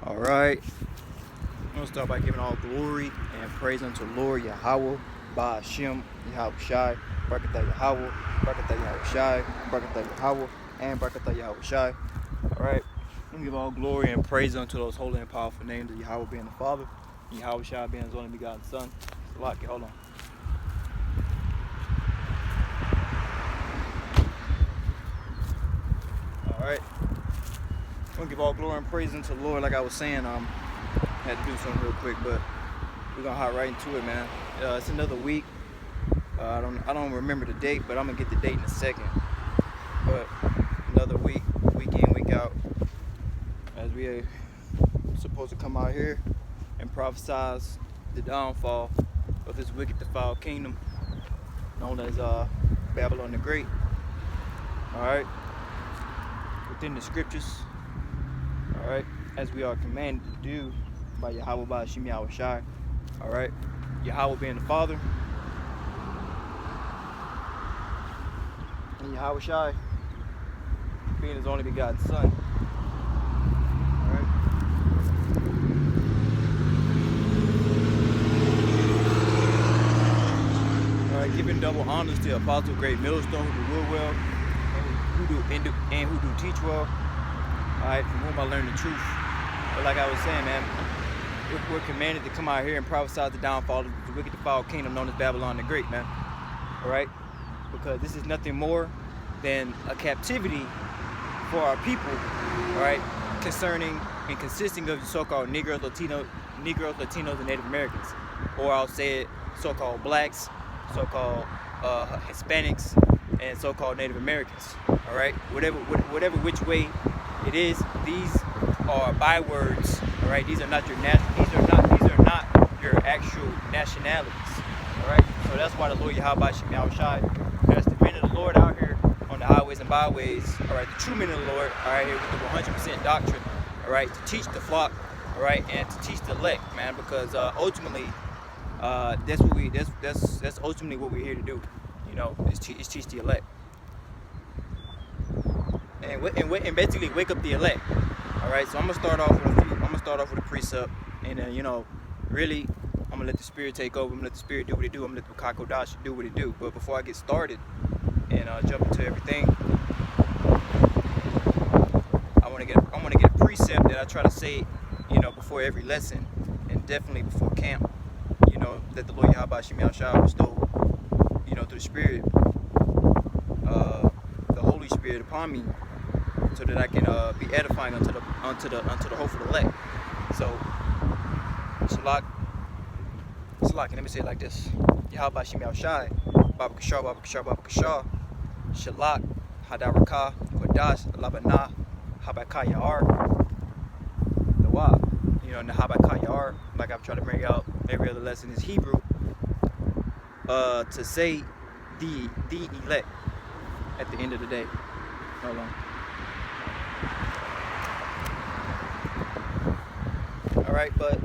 All right. I'm going to start by giving all glory and praise unto Lord Yahawah, by Hashem, Yahawashi, Barakatah Yahawah, Barakatah Yahawashi, Barakatah Yahawah, and Barakatah Yahawashi. All right. I'm going to give all glory and praise unto those holy and powerful names of Yahawah being the Father, and Yahawashi being his only begotten Son. Salaki, hold on. All right. I'm going to give all glory and praise unto the Lord. Like I was saying, had to do something real quick, but we're gonna hop right into it, man. It's another week. I don't remember the date, but I'm gonna get the date in a second. But another week in, week out, as we are supposed to come out here and prophesize the downfall of this wicked, defiled kingdom known as Babylon the Great. All right, within the scriptures. All right, as we are commanded to do by Yahawah, by Hashem, Yahawashi. All right, Yahawah being the Father, and Yahawashi being his only begotten Son. All right. All right, giving double honors to Apostle Great Millstone, who do rule well, and who do teach well. All right, from whom I learned the truth. But like I was saying, man, we're commanded to come out here and prophesy the downfall of the wicked, defiled kingdom known as Babylon the Great, man. All right, because this is nothing more than a captivity for our people. All right, concerning and consisting of the so-called Negroes, Latinos, and Native Americans, or I'll say it, so-called blacks, so-called Hispanics, and so-called Native Americans. All right, whatever which way it is, these are bywords. All right, these are not your actual nationalities. All right, so that's why the Lord Yahawah Yahawashi has the men of the Lord out here on the highways and byways. All right, the true men of the Lord. All right, here with the 100% doctrine. All right, to teach the flock. All right, and to teach the elect, man, because ultimately, that's ultimately what we're here to do. You know, is teach the elect. And basically wake up the elect. All right, so I'm gonna start off with a precept, and then really, I'm gonna let the Spirit take over. I'm gonna let the Spirit do what it do. I'm gonna let the Kakodash do what it do. But before I get started and jump into everything, I wanna get a precept that I try to say, before every lesson, and definitely before camp. That the Lord Yahawah Yahawashi bestow, through the Spirit, the Holy Spirit upon me, so that I can be edifying unto the hopeful elect. So, Shalak, and let me say it like this: Yahawah Yahawashi, Baba Kashar, Baba Kashar, Baba Kashar, Shalak, Hadaraka, Kodash, Labana, Habaka Yar, Nawa. And the Habaka Yar, like I've tried to bring out every other lesson, is Hebrew. To say the elect at the end of the day. Hold on. All right, but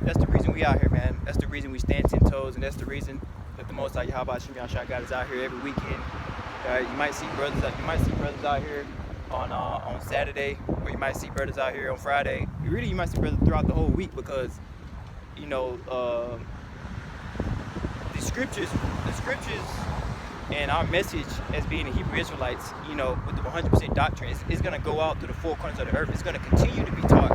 that's the reason we out here, man. That's the reason we stand 10 toes, and that's the reason that the Most High Yahawah Yahawashi got us out here every weekend. All right, you might see brothers out here on Saturday, or you might see brothers out here on Friday. You might see brothers throughout the whole week, because the scriptures, and our message as being the Hebrew Israelites, with the 100% doctrine, is going to go out to the four corners of the earth. It's going to continue to be taught,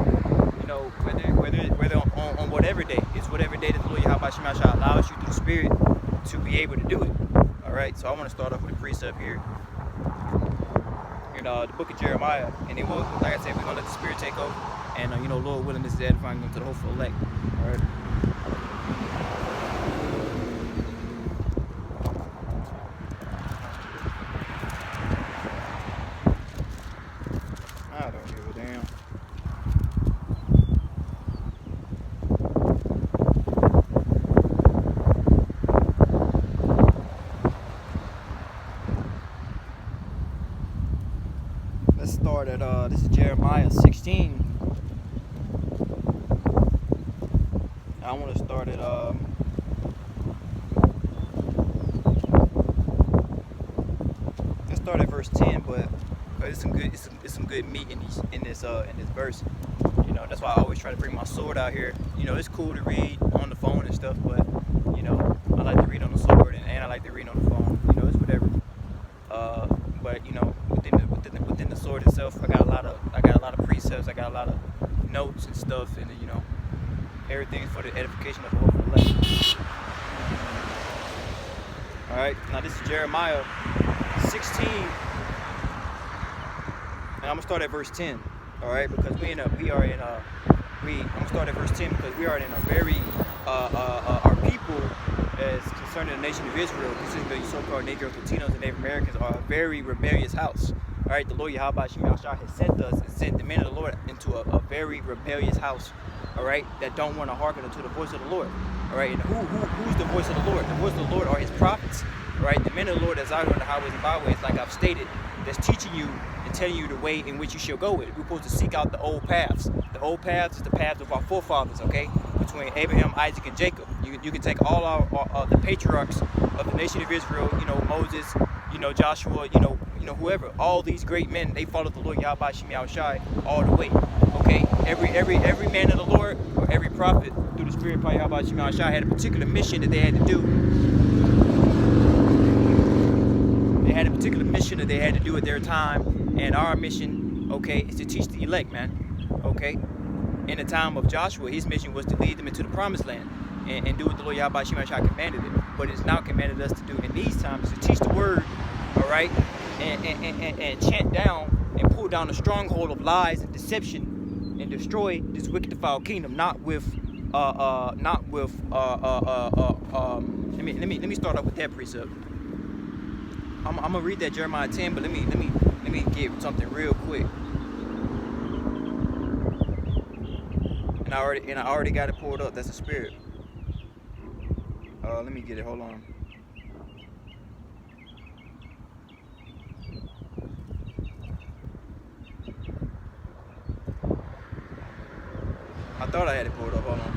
whether on whatever day. It's whatever day that the Lord Yahawah Yahawashi allows you through the Spirit to be able to do it. All right, so I want to start off with a precept here in the book of Jeremiah, and then like I said, we're going to let the Spirit take over, and Lord willing, this is edifying them to the hopeful elect. All right. I don't give a damn. Let's start at this is Jeremiah 16. I want to start at let's start at verse 10, but it's some good meat in this verse. that's why I always try to bring my sword out here. It's cool to read on the phone and stuff, but I like to read on the sword, and I like to read on the phone. It's whatever. But within the sword itself, I got a lot of precepts. I got a lot of notes and stuff, and everything's for the edification of the whole elect. All right, now this is Jeremiah 16, and I'm gonna start at verse 10. All right, because I'm gonna start at verse 10 because we are in a very our people, as concerning the nation of Israel, considering the so-called Negroes, Latinos, and Native Americans, are a very rebellious house. All right, the Lord Yahawashi has sent us and sent the men of the Lord into a very rebellious house. All right, that don't want to hearken unto the voice of the Lord. All right, and who's the voice of the Lord? The voice of the Lord are His prophets. All right, the men of the Lord that's out here on the highways and byways, like I've stated, that's teaching you and telling you the way in which you shall go with. We're supposed to seek out the old paths. The old paths is the paths of our forefathers, okay? Between Abraham, Isaac, and Jacob. You can take all our the patriarchs of the nation of Israel, Moses, Joshua, whoever. All these great men, they followed the Lord Yahawashi all the way. Okay? Every man of the Lord, or every prophet through the Spirit of Yahawashi had a particular mission that they had to do. They had a particular mission that they had to do at their time, and our mission, okay, is to teach the elect, man. Okay? In the time of Joshua, his mission was to lead them into the promised land and do what the Lord Yahawashi commanded them. But it's now commanded us to do in these times to teach the word, all right, and chant down and pull down the stronghold of lies and deception and destroy this wicked defiled kingdom, let me start off with that precept. I'm gonna read that Jeremiah 10, but let me get something real quick. And I already got it pulled up. That's the Spirit. Let me get it. Hold on. I thought I had it pulled up. Hold on.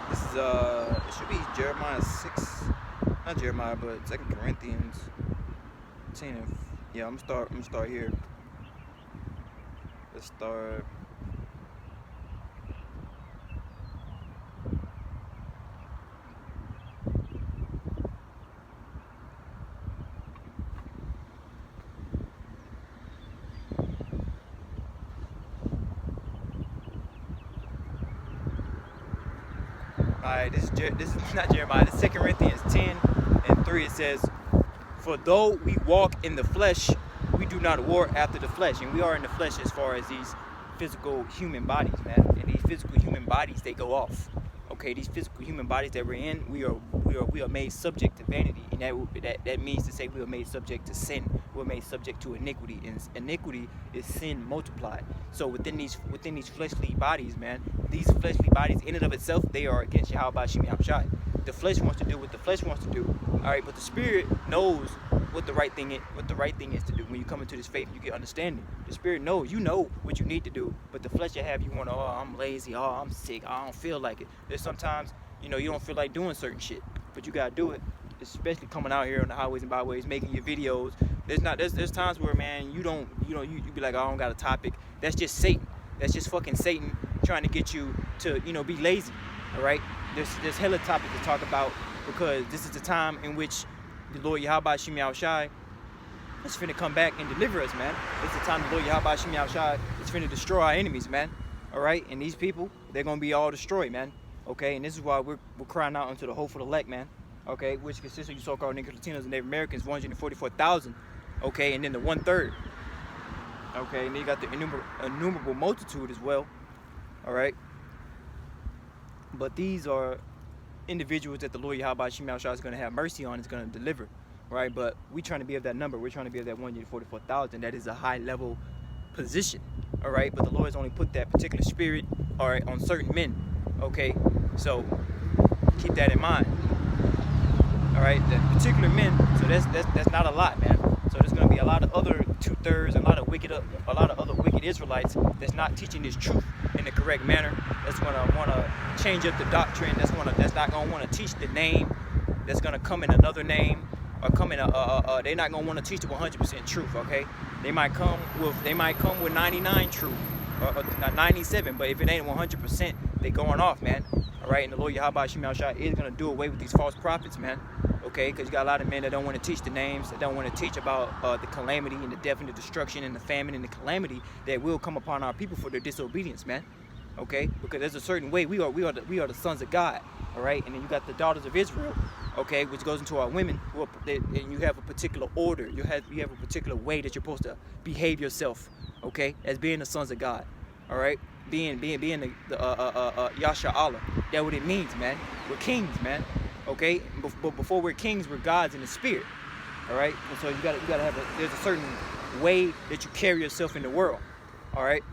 This is it should be Jeremiah 6. Not Jeremiah, but 2 Corinthians 10. Yeah, I'm gonna start here. Let's start. Alright, this is not Jeremiah. This is 2 Corinthians 10 and 3. It says, "For though we walk in the flesh, we do not war after the flesh." And we are in the flesh as far as these physical human bodies, man. And these physical human bodies, they go off. Okay, these physical human bodies that we're in, we are made subject to vanity, and that means to say we are made subject to sin. We're made subject to iniquity, and iniquity is sin multiplied. So within these fleshly bodies, man, these fleshly bodies in and of itself, they are against Yahawashi. The flesh wants to do what the flesh wants to do. All right, but the Spirit knows what the right thing is to do. When you come into this faith, you get understanding. The Spirit knows, you know what you need to do, but the flesh will have you want, oh, I'm lazy, oh, I'm sick, I don't feel like it. There's sometimes, you don't feel like doing certain shit, but you gotta do it. Especially coming out here on the highways and byways, making your videos. There's times where, man, you be like, oh, I don't got a topic. That's just Satan. That's just fucking Satan trying to get you to, be lazy. All right. There's hella topics to talk about, because this is the time in which the Lord Yahawashi is finna come back and deliver us, man. It's the time the Lord Yahawashi is finna destroy our enemies, man. All right. And these people, they're gonna be all destroyed, man. Okay. And this is why we're crying out unto the hopeful elect, man. Okay, which consists of you so-called Negroes, Latinos, and Native Americans, 144,000. Okay, and then the 1/3. Okay, and then you got the innumerable multitude as well. All right. But these are individuals that the Lord Yahawashi is going to have mercy on, is going to deliver. Right, but we trying to be of that number. We're trying to be of that 144,000. That is a high level position. All right, but the Lord has only put that particular spirit, all right, on certain men. Okay, so keep that in mind. All right, the particular men. So that's not a lot, man. So there's going to be a lot of other 2/3, a lot of other wicked Israelites that's not teaching this truth in the correct manner. That's going to want to change up the doctrine. That's not going to want to teach the name that's gonna come in another name, or come in they're not gonna want to teach the 100% truth. Okay, they might come with 99 truth, or 97, but if it ain't 100%, they going off, man. All right, and the Lord Yahawashi is gonna do away with these false prophets, man. Okay, because you got a lot of men that don't want to teach the names, that don't want to teach about the calamity and the death and the destruction and the famine and the calamity that will come upon our people for their disobedience, man. Okay, because there's a certain way we are the sons of God. All right, and then you got the daughters of Israel. Okay, which goes into our women, and you have a particular order. You have a particular way that you're supposed to behave yourself. Okay, as being the sons of God. All right, being the Yahawah. That's what it means, man. We're kings, man. Okay, but before we're kings, we're gods in the spirit. All right, and so you gotta there's a certain way that you carry yourself in the world. All right,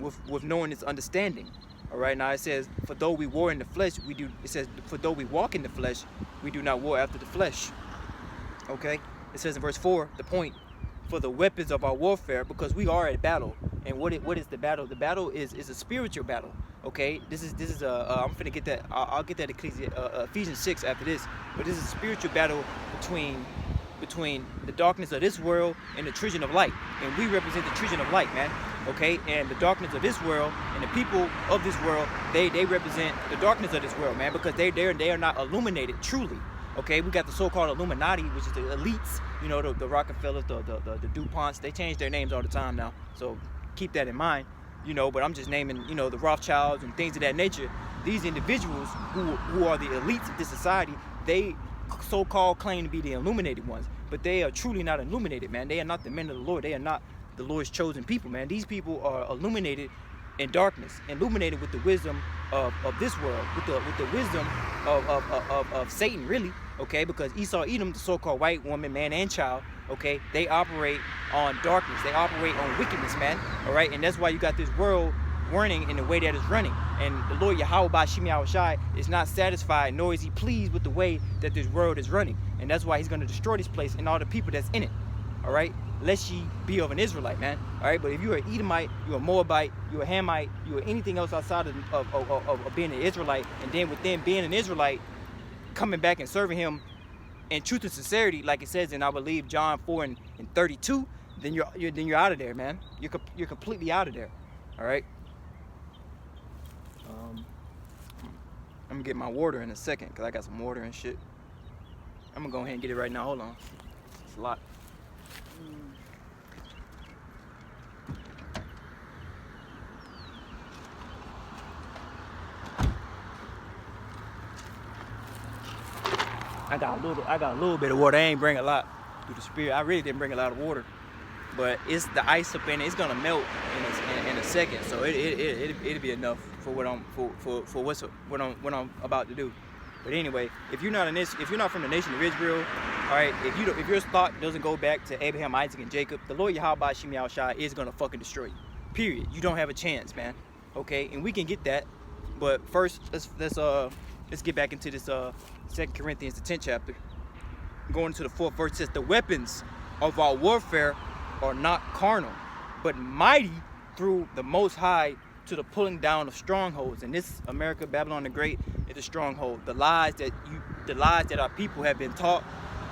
with knowing its understanding. All right, now it says, for though we war in the flesh, for though we walk in the flesh, we do not war after the flesh. Okay, it says in verse 4, the point, for the weapons of our warfare, because we are at battle. And what is the battle? The battle is a spiritual battle. Okay, this is I'm finna get that. I'll get that Ephesians 6 after this. But this is a spiritual battle between the darkness of this world and the children of light, and we represent the children of light, man. Okay, and the darkness of this world and the people of this world, they represent the darkness of this world, man, because they are not illuminated truly. Okay, we got the so-called Illuminati, which is the elites, you know, the Rockefellers, the DuPonts. They change their names all the time now, so keep that in mind, you know. But I'm just naming, you know, the Rothschilds and things of that nature. These individuals who are the elites of this society, they so-called claim to be the illuminated ones, but they are truly not illuminated, man. They are not the men of the Lord. They are not the Lord's chosen people, man. These people are illuminated in darkness, illuminated with the wisdom of this world, with the wisdom of Satan, really. Okay, because Esau, Edom, the so-called white woman, man, and child, okay, they operate on darkness. They operate on wickedness, man. All right, and that's why you got this world running in the way that it's running. And the Lord Yahawashi is not satisfied, nor is he pleased with the way that this world is running. And that's why he's going to destroy this place and all the people that's in it. All right, lest ye be of an Israelite, man. All right, but if you're an Edomite, you're a Moabite, you're a Hamite, you're anything else outside of being an Israelite, and then within being an Israelite, coming back and serving him in truth and sincerity, like it says in, I believe, John 4 and 32, then you're out of there, man. You're completely out of there. All right. I'm gonna get my water in a second, because I got some water and shit. I'm gonna go ahead and get it right now. Hold on. It's a lot. I got a little bit of water. I ain't bring a lot through the spirit. I really didn't bring a lot of water, but it's the ice up in it. It's gonna melt in a second, so it'll be enough for what I'm about to do. But anyway, if you're not from the nation of Israel, all right, if your thought doesn't go back to Abraham, Isaac, and Jacob, the Lord Yahawashi is gonna fucking destroy you. Period. You don't have a chance, man. Okay, and we can get that, but first let's get back into this 2 Corinthians, the 10th chapter. Going to the 4th verse, says, the weapons of our warfare are not carnal, but mighty through the Most High to the pulling down of strongholds. And this America, Babylon the Great, is a stronghold. The lies that our people have been taught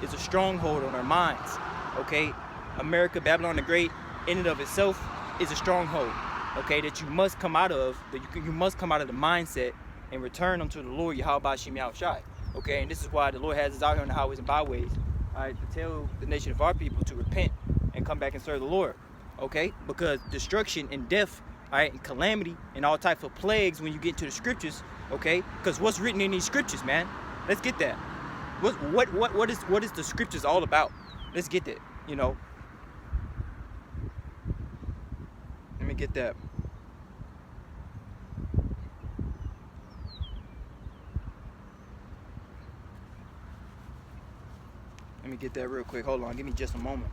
is a stronghold on our minds. Okay, America, Babylon the Great, in and of itself, is a stronghold. Okay, that you must come out of. You must come out of the mindset and return unto the Lord Yahawashi. Okay, and this is why the Lord has us out here on the highways and byways, all right, to tell the nation of our people to repent and come back and serve the Lord. Okay, because destruction and death, all right, and calamity and all types of plagues when you get into the scriptures. Okay, because what's written in these scriptures, man? Let's get that. What is the scriptures all about? Let's get that. You know. Let me get that. Let me get that real quick. Hold on. Give me just a moment.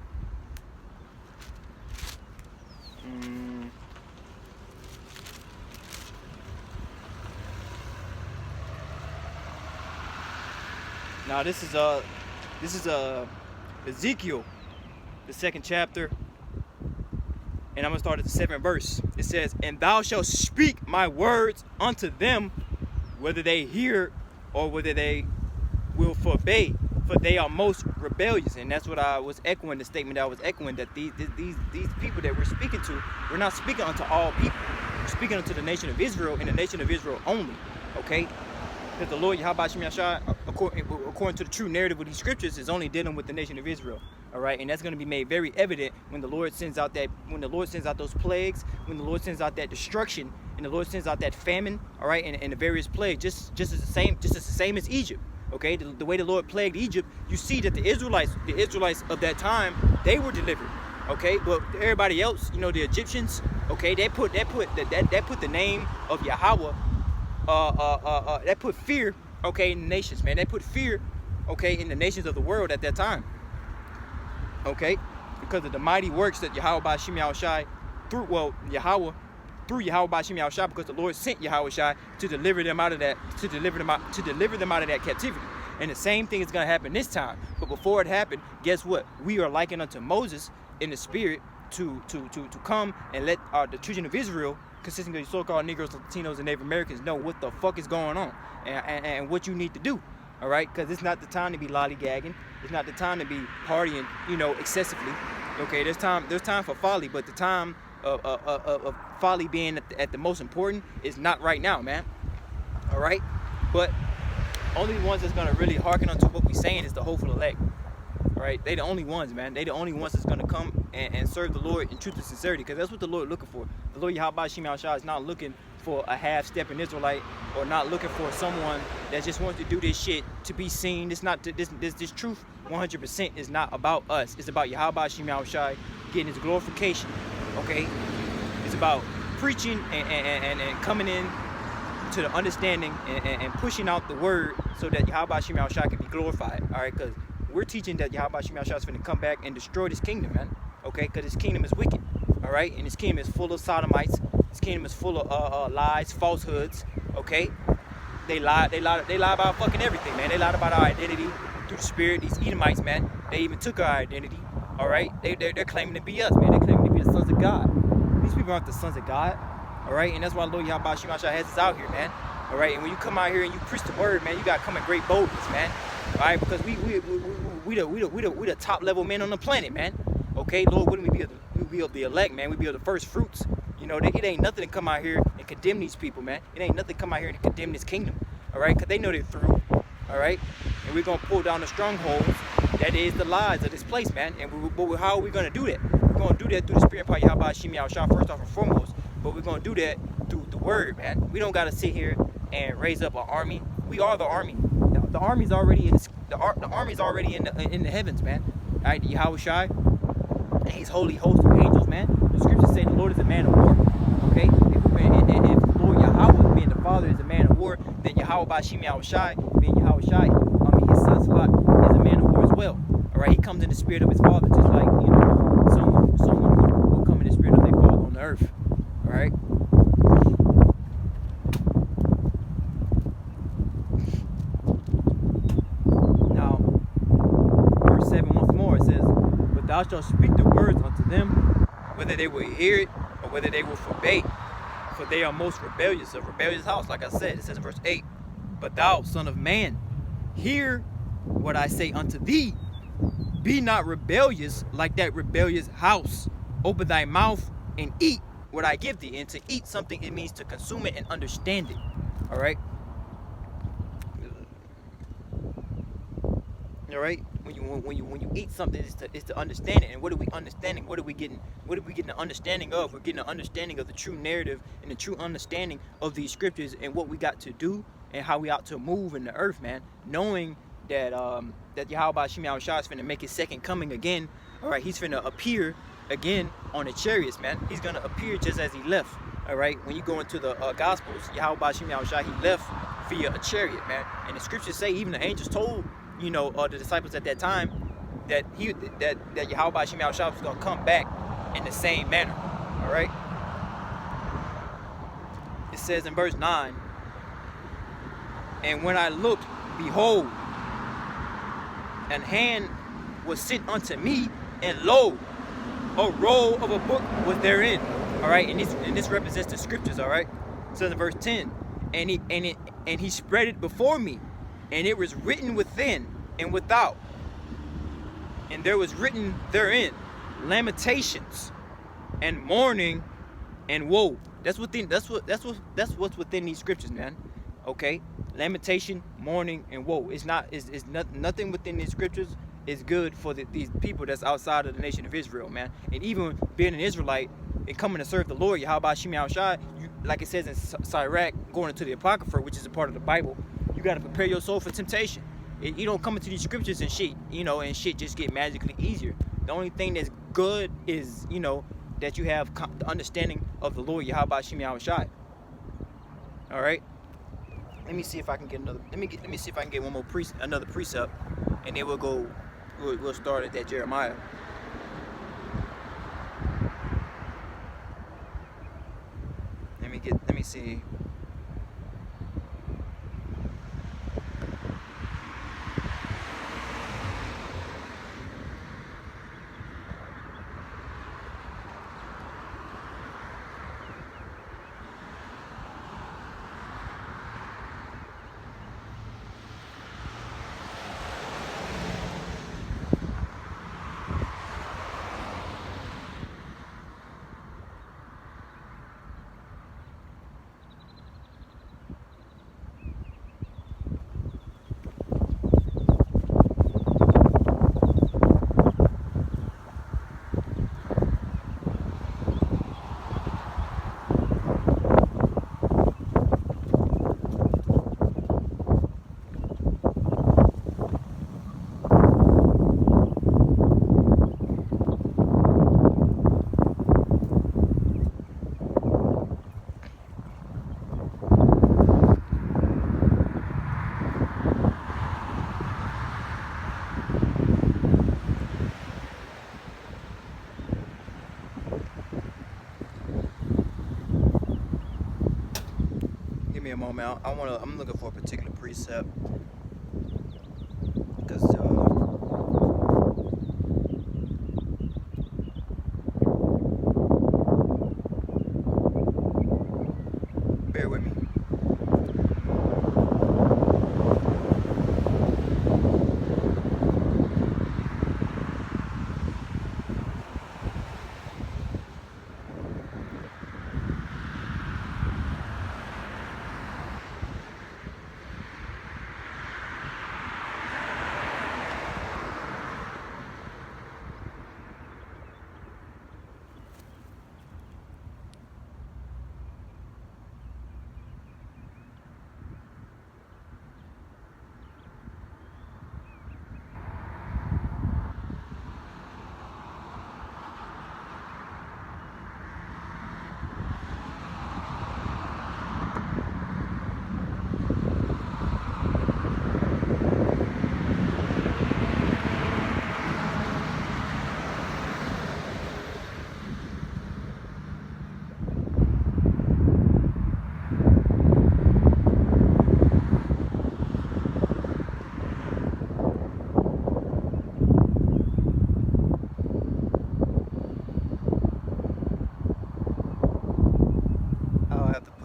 Now this is Ezekiel, the 2nd chapter, and I'm gonna start at the 7th verse. It says, "And thou shalt speak my words unto them, whether they hear or whether they will forbid, for they are most rebellious. And that's what I was echoing, the statement that I was echoing, that these people that we're speaking to, we're not speaking unto all people. We're speaking unto the nation of Israel, and the nation of Israel only. Okay? Because the Lord Yahawashi, according to the true narrative of these scriptures, is only dealing with the nation of Israel. All right, and that's going to be made very evident when the Lord sends out those plagues, when the Lord sends out that destruction, and the Lord sends out that famine. All right, and the various plagues, just as the same as Egypt. Okay, the way the Lord plagued Egypt, you see that the Israelites of that time, they were delivered. Okay, but everybody else, you know, the Egyptians, okay, they put the name of Yahawah, that put fear, okay, in the nations, man. They put fear, okay, in the nations of the world at that time. Okay, because of the mighty works that Yahawah through Yahawah because the Lord sent Yahawashi to deliver them out of that, to deliver them out of that captivity. And the same thing is going to happen this time. But before it happened, guess what? We are likened unto Moses in the spirit to come and let the children of Israel, consisting of so-called Negroes, Latinos, and Native Americans, know what the fuck is going on and what you need to do. All right, because it's not the time to be lollygagging. It's not the time to be partying, you know, excessively. Okay, there's time for folly, but the time of folly being at the most important is not right now, man. All right, but only ones that's gonna really hearken onto what we're saying is the hopeful elect. All right, they the only ones, man. They the only ones that's gonna come and serve the Lord in truth and sincerity, because that's what the Lord is looking for. The Lord Yahawashi is not looking for a half-stepping Israelite, or not looking for someone that just wants to do this shit to be seen. It's not this truth 100% is not about us. It's about Yahawashi getting his glorification. Okay, it's about preaching and coming in to the understanding and pushing out the word so that Yahawashi can be glorified. All right, because we're teaching that Yahawashi is going to come back and destroy this kingdom, man. Okay, because his kingdom is wicked. All right, and his kingdom is full of sodomites. His kingdom is full of lies, falsehoods. Okay, they lie about fucking everything, man. They lied about our identity through the spirit. These Edomites, man, they even took our identity. All right, they're claiming to be us, man. They're claiming to be the sons of God. These people aren't the sons of God. All right, and that's why Lord Yahawashi has us out here, man. All right, and when you come out here and you preach the word, man, you gotta come in great boldness, man. All right, because we the top level men on the planet, man. Okay, Lord, wouldn't we be of the elect, man? We be of the first fruits. You know, it ain't nothing to come out here and condemn these people, man. It ain't nothing to come out here and condemn this kingdom. All right, because they know they're through. All right, and we're gonna pull down the strongholds that is the lies of this place, man. And how are we gonna do that? We're gonna do that through the spirit power Yahawashi first off and foremost. But we're gonna do that through the word, man. We don't gotta sit here and raise up an army. We are the army. The army's already in the army's already in the heavens, man. All right, the Yahawashi and his holy host of angels, man. The scriptures say the Lord is a man of war. Okay, if the Lord Yahawah, being the Father, is a man of war, then Yahawashi being Yahawashi, his son Salak, is a man of war as well. All right, he comes in the spirit of his Father, just like, you know, someone will come in the spirit of their Father on the earth. All right. Now, verse 7 once more, it says, "But thou shalt speak the words unto them, whether they will hear it or whether they will forbid. For they are most rebellious, a rebellious house." Like I said, it says in verse 8, "But thou, son of man, hear what I say unto thee. Be not rebellious like that rebellious house. Open thy mouth and eat what I give thee." And to eat something, it means to consume it and understand it. All right. All right. When you eat something, it's to understand it. And what are we understanding? What are we getting the understanding of? We're getting an understanding of the true narrative and the true understanding of these scriptures and what we got to do and how we ought to move in the earth, man. Knowing that Yahawashi is finna make his second coming again. All right, he's finna appear again on the chariots, man. He's gonna appear just as he left. All right, when you go into the Gospels, Yahawashi he left via a chariot, man. And the scriptures say even the angels told, you know, the disciples at that time that Yahawashi was gonna come back in the same manner. All right. It says in verse 9, "And when I looked, behold, an hand was sent unto me, and lo, a roll of a book was therein." All right, and this represents the scriptures. All right, it says in verse 10, and he spread it before me, And it was written within and without. And there was written therein lamentations and mourning and woe. That's what's within these scriptures, man. Okay? Lamentation, mourning, and woe. It's nothing within these scriptures is good for these people that's outside of the nation of Israel, man. And even being an Israelite and coming to serve the Lord, Yahawashi, like it says in Sirach, going into the Apocrypha, which is a part of the Bible, you got to prepare your soul for temptation. You don't come into these scriptures and shit, and shit just get magically easier. The only thing that's good is, that you have the understanding of the Lord, Yahawashi. All right. Let me see if I can get another. Let me see if I can get another precept, and then we'll start at that Jeremiah. Let me see. Give me a moment. I'm looking for a particular precept because bear with me.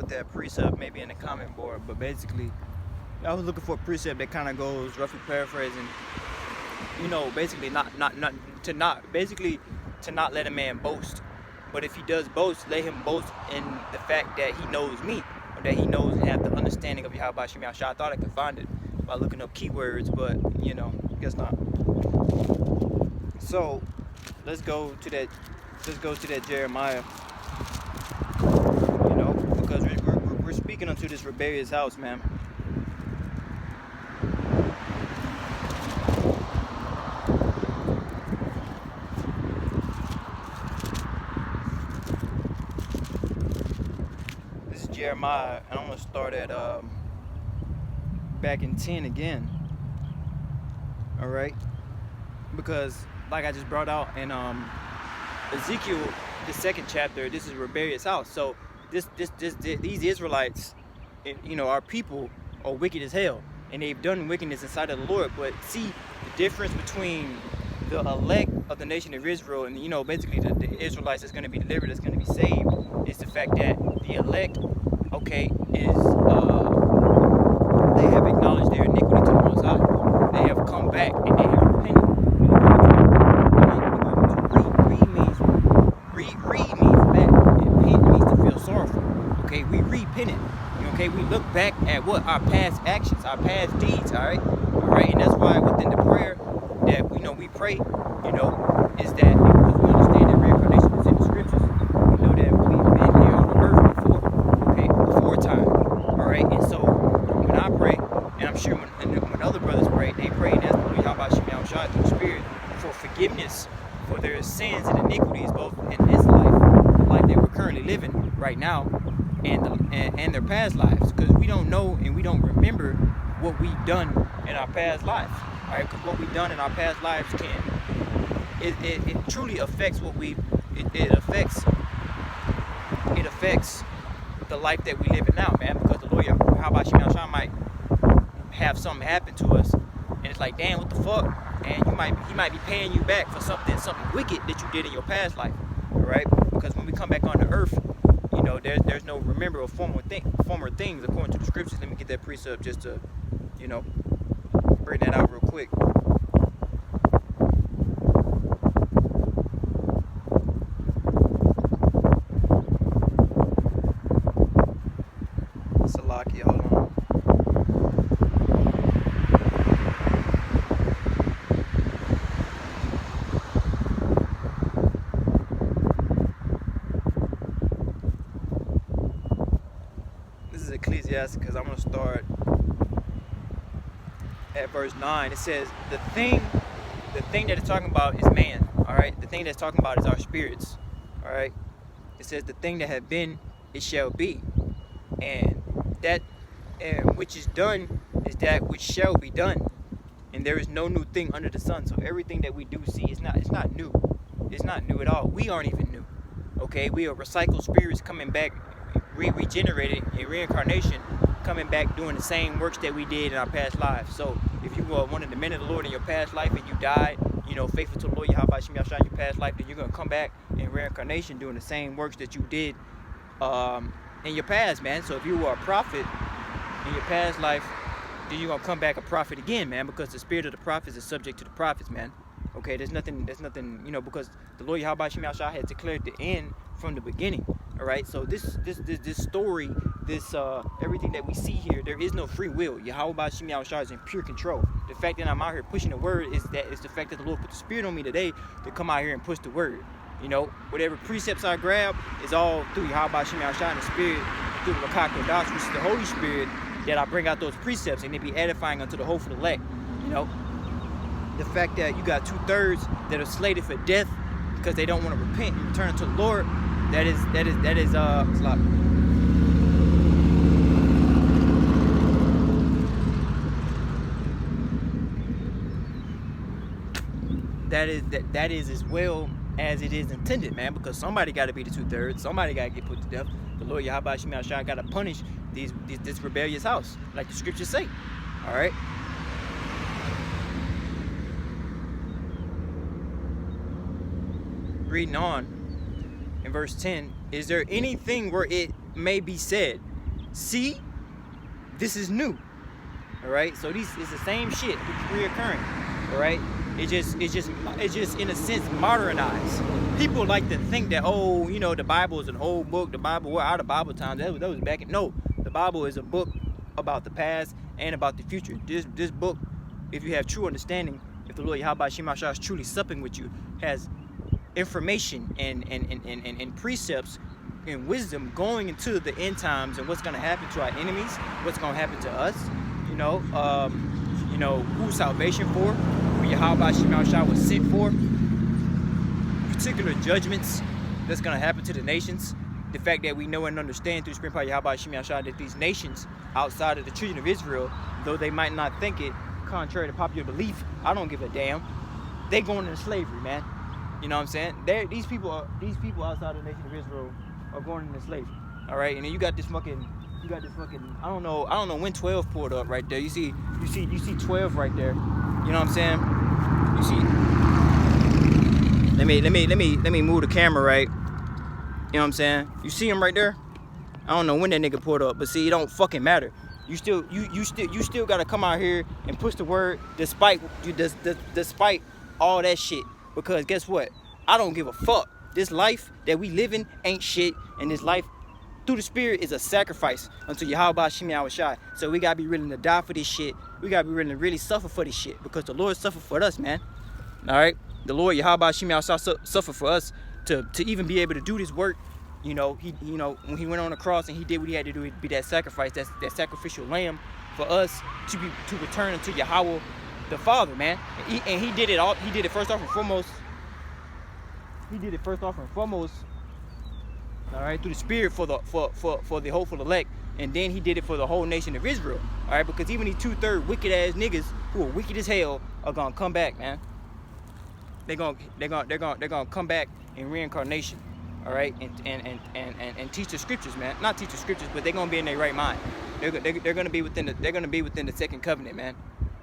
That precept maybe in the comment board, but basically I was looking for a precept that kind of goes, roughly paraphrasing, basically to not let a man boast, but if he does boast, let him boast in the fact that he knows me, or that he knows and have the understanding of Yahawashi. I thought I could find it by looking up keywords, but guess not. So let's go to that Jeremiah. Because we're speaking unto this rebellious house, man. This is Jeremiah, and I'm going to start at back in 10 again. All right? Because, like I just brought out in Ezekiel, the 2nd chapter, this is rebellious house. So these Israelites, our people are wicked as hell, and they've done wickedness inside of the Lord. But see, the difference between the elect of the nation of Israel and basically the Israelites that's going to be delivered, that's going to be saved, is the fact that the elect, is they have acknowledged their iniquity to the back at what? Our past actions, our past deeds, all right? All right, and that's why within the prayer that, we pray, is that because we understand that reincarnation is in the scriptures, we know that we've been here on the earth before, okay, before time, all right? And so when I pray, and I'm sure when other brothers pray, they pray and ask the Lord Yahawashi through the Spirit for forgiveness for their sins and iniquities, both in this life, the life that we're currently living right now, and their past lives, because we don't know and we don't remember what we've done in our past life, all right? Because what we've done in our past lives it truly affects it affects the life that we live in now, man. Because the Lord Yahawashi might have something happen to us, and it's like, damn, what the fuck? And he might be paying you back for something wicked that you did in your past life, all right? Because when we come back on the earth, there's no remember of former things according to the scriptures. Let me get that precept just to, bring that out real quick. Salakia, hold on. This is Ecclesiastes, because I'm going to start at verse 9. It says, the thing that it's talking about is man, all right? The thing that's talking about is our spirits, all right? It says, the thing that have been, it shall be. And that which is done is that which shall be done. And there is no new thing under the sun. So everything that we do see, it's not new. It's not new at all. We aren't even new, okay? We are recycled spirits coming back, regenerated in reincarnation, coming back doing the same works that we did in our past lives. So if you were one of the men of the Lord in your past life and you died, faithful to the Lord Yahawashi in your past life, then you're going to come back in reincarnation doing the same works that you did in your past, man. So if you were a prophet in your past life, then you're going to come back a prophet again, man, because the spirit of the prophets is subject to the prophets, man. Okay, there's nothing, because the Lord Yahawashi had declared the end from the beginning. All right, so this story, everything that we see here, there is no free will. Yahawashi is in pure control. The fact that I'm out here pushing the word is the fact that the Lord put the spirit on me today to come out here and push the word. Whatever precepts I grab is all through Yahawashi and the spirit, through the Kodash, which is the Holy Spirit, that I bring out those precepts and they be edifying unto the hopeful elect. The fact that you got 2/3 that are slated for death because they don't want to repent and return to the Lord, that is that is as well as it is intended, man, because somebody got to be the 2/3, somebody got to get put to death. The Lord Yahawashi got to punish this rebellious house, like the scriptures say. All right. Reading on in verse 10, is there anything where it may be said, see, this is new? All right, so this is the same shit reoccurring. All right, it's just in a sense modernized. People like to think that, the Bible is an old book. The Bible, well, out of Bible times, that was back in. No, the Bible is a book about the past and about the future. This book, if you have true understanding, if the Lord Yahawashi is truly supping with you, has information and precepts and wisdom going into the end times and what's going to happen to our enemies, what's going to happen to us, who salvation for, who Yahawashi was sent for, particular judgments that's going to happen to the nations. The fact that we know and understand through Spirit Power Yahawashi that these nations outside of the children of Israel, though they might not think it, contrary to popular belief, I don't give a damn, they going into slavery, man. You know what I'm saying? These people outside of the nation of Israel are going into slavery. All right, and then you got this fucking, I don't know when 12 pulled up right there. You see 12 right there. You know what I'm saying? You see. Let me move the camera right. You know what I'm saying? You see him right there? I don't know when that nigga pulled up, but see, it don't fucking matter. You still gotta come out here and push the word despite all that shit. Because guess what? I don't give a fuck. This life that we living ain't shit, and this life through the Spirit is a sacrifice unto Yahawah Shem Yahawashi. So we gotta be willing to die for this shit. We gotta be willing to really suffer for this shit, because the Lord suffered for us, man. All right, the Lord Yahawah Shem Yahawashi suffered for us to even be able to do this work. You know, when he went on the cross and he did what he had to do, it'd be that sacrifice, that sacrificial lamb for us to return unto Yahawah the Father, man. And he did it all. He did it first off and foremost. All right, through the Spirit for the hopeful elect, and then he did it for the whole nation of Israel. All right, because even these 2/3 wicked ass niggas who are wicked as hell are gonna come back, man. They're gonna come back in reincarnation. All right, and teach the scriptures, man. Not teach the scriptures, but they're gonna be in their right mind. They're gonna be within the second covenant, man.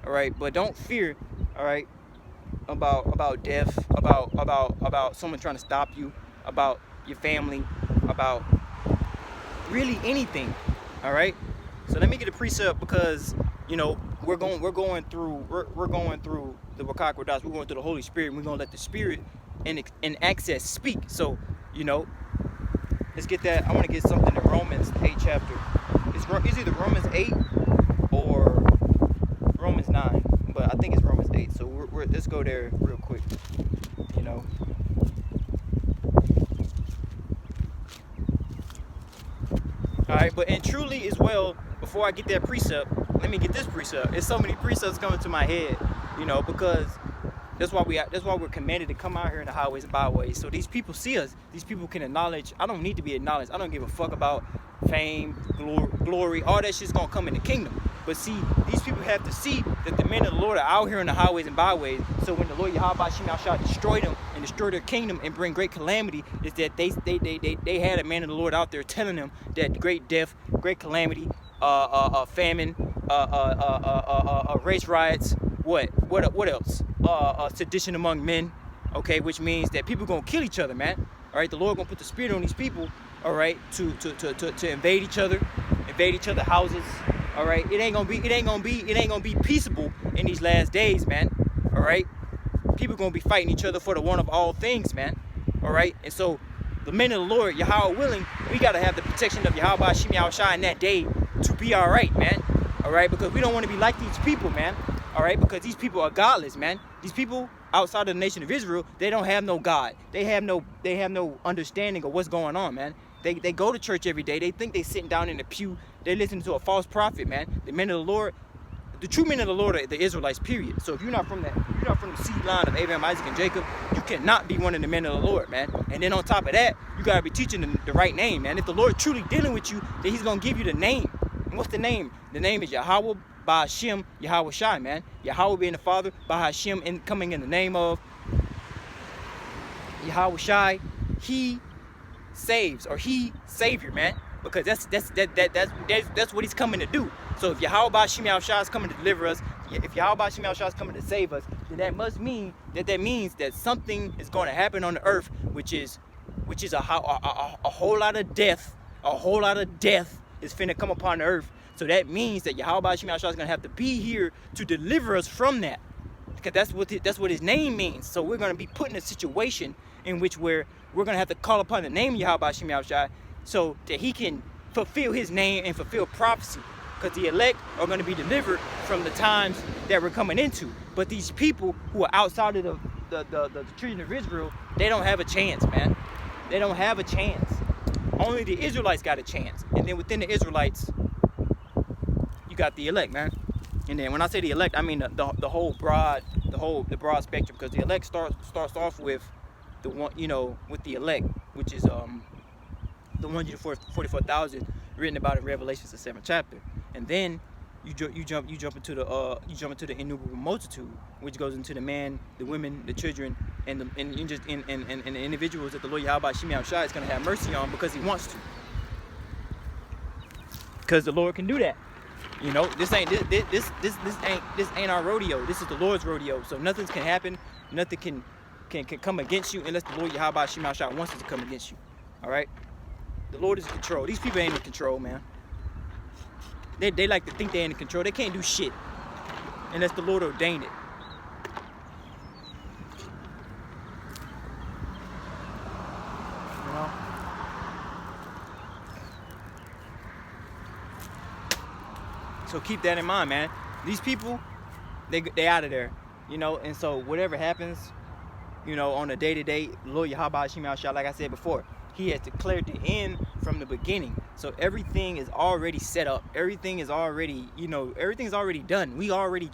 All right, but don't fear. All right, about death, about someone trying to stop you, about your family, about really anything. All right, so let me get a precept, because you know we're going through the Wakak Wadas. We're going through the Holy Spirit, and we're gonna let the Spirit and access speak. So you know, let's get that. I want to get something in Romans 8 chapter. It's either Romans 8 or Romans 9, but I think it's Romans 8. So let's go there real quick. You know. All right, but and truly as well, before I get that precept, let me get this precept. There's so many precepts coming to my head, you know, because that's why we're commanded to come out here in the highways and byways. So these people see us. These people can acknowledge. I don't need to be acknowledged. I don't give a fuck about fame, glory. All that shit's gonna come in the kingdom. But see, these people have to see that the men of the Lord are out here in the highways and byways. So when the Lord Yahawah Shem Yahawashi destroy them and destroy their kingdom and bring great calamity, is that they had a man of the Lord out there telling them that great death, great calamity, famine, race riots, what else? Sedition among men, okay, which means that people gonna kill each other, man. All right, the Lord gonna put the Spirit on these people, all right, to invade each other's houses. All right, it ain't gonna be peaceable in these last days, man. All right, people gonna be fighting each other for the one of all things, man. All right, and so the men of the Lord, Yahawah willing, we gotta have the protection of Yahawah Shem Yahawashi in that day to be all right, man. All right, because we don't want to be like these people, man. All right, because these people are godless, man. These people outside of the nation of Israel, they don't have no God. They have no understanding of what's going on, man. They go to church every day. They think they sitting down in the pew. They listen to a false prophet, man. The men of the Lord, the true men of the Lord are the Israelites, period. So if you're not from the seed line of Abraham, Isaac, and Jacob, you cannot be one of the men of the Lord, man. And then on top of that, you gotta be teaching the right name, man. If the Lord truly dealing with you, then He's gonna give you the name. And what's the name? The name is Yahawah by Hashem Yahawashi, man. Yahawah being the Father, by Hashem coming in the name of Yahawashi. He saves, or He Savior, man. Because that's what He's coming to do. So if Yahawah Shem Yahawashi is coming to deliver us, if Yahawah Shem Yahawashi is coming to save us, then that means that something is going to happen on the earth, which is a whole lot of death. A whole lot of death is finna come upon the earth. So that means that Yahawah Shem Yahawashi is going to have to be here to deliver us from that. Because that's what His name means. So we're going to be put in a situation in which we're going to have to call upon the name of Yahawah Shem Yahawashi so that He can fulfill His name and fulfill prophecy. Because the elect are going to be delivered from the times that we're coming into. But these people who are outside of the children of Israel, they don't have a chance, man. They don't have a chance. Only the Israelites got a chance. And then within the Israelites, you got the elect, man. And then when I say the elect, I mean the whole broad spectrum. Because the elect starts off with the one, you know, with the elect, which is the 144,000 written about in Revelations, the 7th chapter. And then you jump into the innumerable multitude, which goes into the man, the women, the children, and the individuals that the Lord Yahawah Shem Yahawashi is going to have mercy on because He wants to. Because the Lord can do that. You know, this ain't our rodeo. This is the Lord's rodeo. So nothing can happen. Nothing can come against you unless the Lord Yahawah Shem Yahawashi wants it to come against you. All right. The Lord is in control. These people ain't in control, man. They like to think they're in control. They can't do shit unless the Lord ordained it. You know? So keep that in mind, man. These people, they out of there, you know. And so whatever happens, you know, on a day-to-day, Lord Yahawashi, like I said before, he has declared the end from the beginning. So everything is already set up. Everything is already, you know, everything's already done. We already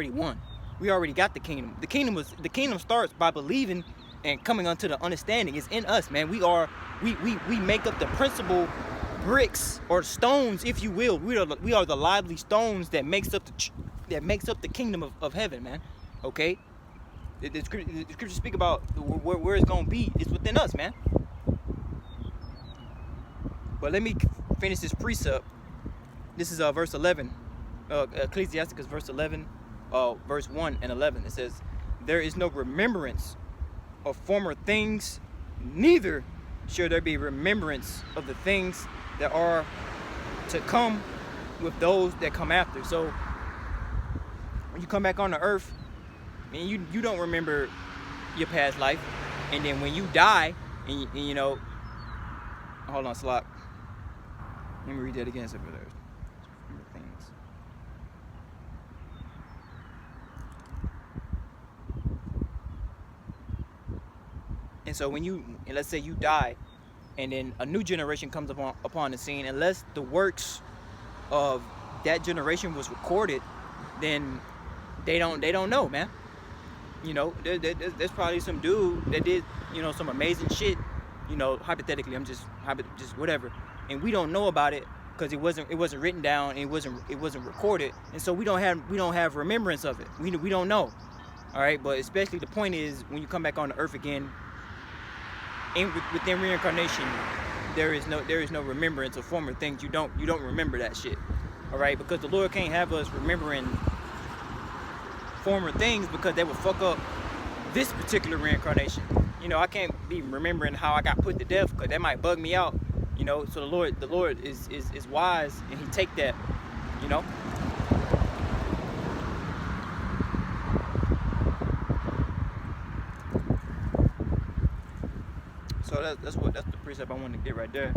won. We already got the kingdom. The kingdom starts by believing and coming unto the understanding. It's in us, man. We make up the principal bricks or stones, if you will. We are the lively stones that makes up the kingdom of heaven, man. Okay. The scriptures speak about where it's gonna be. It's within us, man. But let me finish this precept. This is verse 11. Ecclesiasticus verse 11, verse 1 and 11. It says, "There is no remembrance of former things, neither shall there be remembrance of the things that are to come with those that come after." So when you come back on the earth, man, you don't remember your past life. And then when you die, and you know, hold on, Slop. Let me read that again. Things. And so let's say you die, and then a new generation comes upon the scene, unless the works of that generation was recorded, then they don't know, man. You know, there's probably some dude that did, you know, some amazing shit, you know, hypothetically, just whatever, and we don't know about it because it wasn't written down, and it wasn't recorded, and so we don't have remembrance of it. We don't know. All right, but especially the point is, when you come back on the earth again, within reincarnation, there is no remembrance of former things. You don't remember that shit. All right, because the Lord can't have us remembering former things, because they would fuck up this particular reincarnation. You know, I can't be remembering how I got put to death, because that might bug me out. You know, so the Lord is wise, and He take that. You know. So that's the precept I wanted to get right there.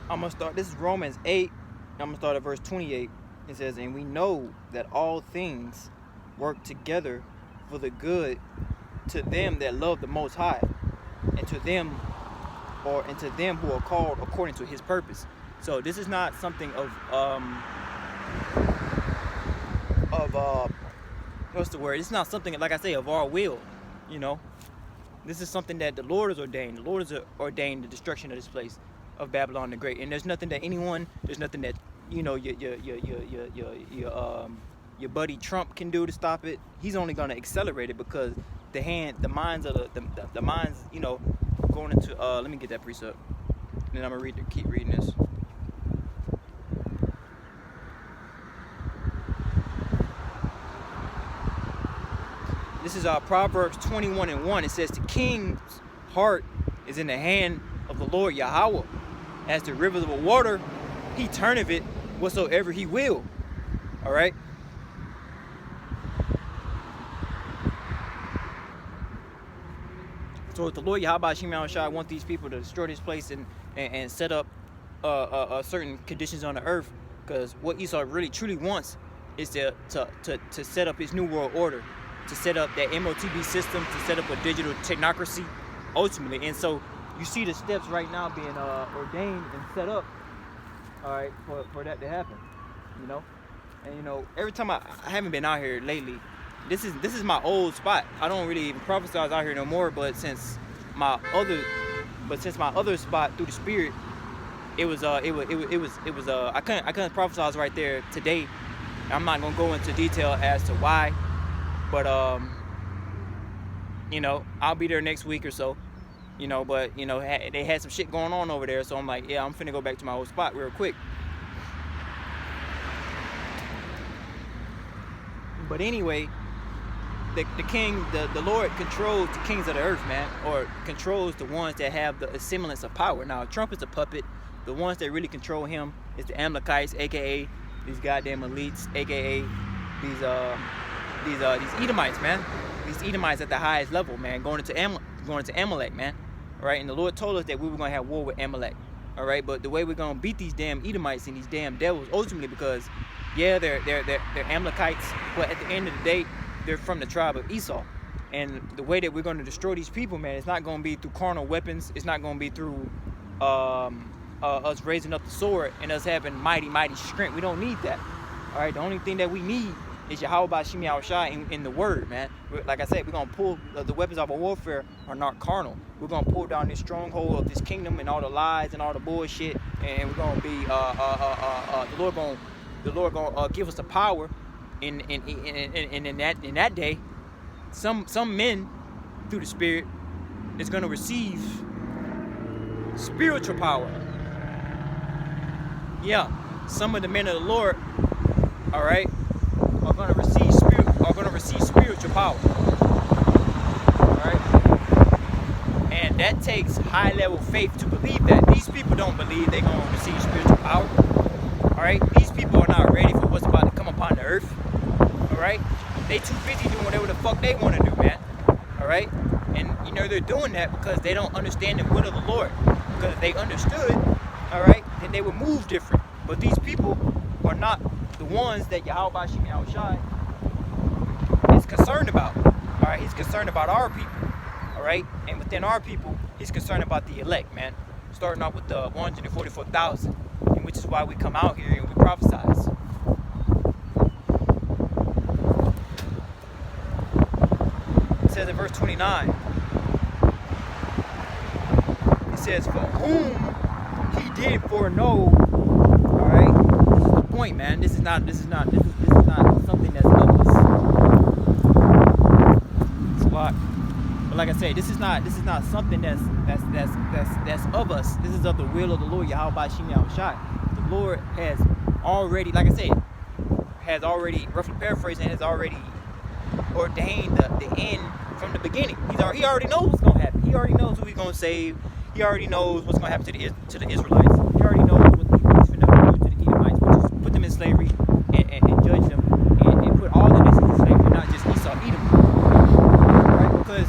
I'm going to start, this is Romans 8, I'm going to start at verse 28. It says, "And we know that all things work together for the good to them that love the Most High, and to them who are called according to His purpose." So this is not something of what's the word? It's not something, like I say, of our will, you know. This is something that the Lord has ordained. The Lord has ordained the destruction of this place, of Babylon the Great, and there's nothing that you know, your buddy Trump can do to stop it. He's only going to accelerate it, because the minds, you know, going into let me get that precept, and then I'm gonna keep reading this. This is Proverbs 21:1. It says, "The king's heart is in the hand of the Lord Yahawah. As the rivers of water, He turneth it whatsoever He will." All right. So if the Lord Yahawashi want these people to destroy this place and set up certain conditions on the earth, because what Esau really truly wants is to set up his new world order, to set up that MOTB system, to set up a digital technocracy, ultimately. And so you see the steps right now being ordained and set up, all right, for that to happen, you know. And you know, every time I haven't been out here lately. This is my old spot. I don't really even prophesize out here no more. But since my other spot through the Spirit, it was I couldn't prophesize right there today. I'm not gonna go into detail as to why, but you know, I'll be there next week or so. You know, but you know, they had some shit going on over there, so I'm like, yeah, I'm finna go back to my old spot real quick. But anyway, the Lord controls the kings of the earth, man, or controls the ones that have the semblance of power. Now, Trump is a puppet. The ones that really control him is the Amalekites, aka these goddamn elites, aka these Edomites, man. These Edomites at the highest level, man, going into Amalek, man. All right, and the Lord told us that we were gonna have war with Amalek. All right, but the way we're gonna beat these damn Edomites and these damn devils, ultimately, because yeah, they're Amalekites, but at the end of the day, they're from the tribe of Esau. And the way that we're gonna destroy these people, man, it's not gonna be through carnal weapons. It's not gonna be through us raising up the sword and us having mighty strength. We don't need that. All right, the only thing that we need is Yahawashi in the word, man. Like I said, we're gonna pull the weapons of our warfare are not carnal. We're gonna pull down this stronghold of this kingdom and all the lies and all the bullshit, and we're gonna be the Lord gonna give us the power. In that day, some men through the Spirit is gonna receive spiritual power. Yeah, some of the men of the Lord, all right, are gonna receive spiritual power. All right, and that takes high level faith to believe that. These people don't believe they're gonna receive spiritual power. All right, these people are not ready for what's about to come upon the earth. All right, they too busy doing whatever the fuck they want to do, man. All right, and you know they're doing that because they don't understand the will of the Lord. Because if they understood, all right, then they would move different. But these people are not the ones that Yahawashi is concerned about. All right, he's concerned about our people. All right, and within our people, he's concerned about the elect, man. Starting off with the 144,000, and which is why we come out here and we prophesize. It says in verse 29, it says, for whom he did foreknow. All right, this is the point, man. This is not something that's of us. It's a lot. But like I say, this is not something that's of us. This is of the will of the Lord, Yahawashi. The Lord has already, like I said, roughly paraphrasing, has already ordained the end from the beginning. He already knows what's gonna happen. He already knows who he's gonna save. He already knows what's gonna happen to the Israelites. He already knows what he's gonna do to the Edomites, which is put them in slavery and judge them and put all the nations in slavery, not just Esau, Edom. Right? Because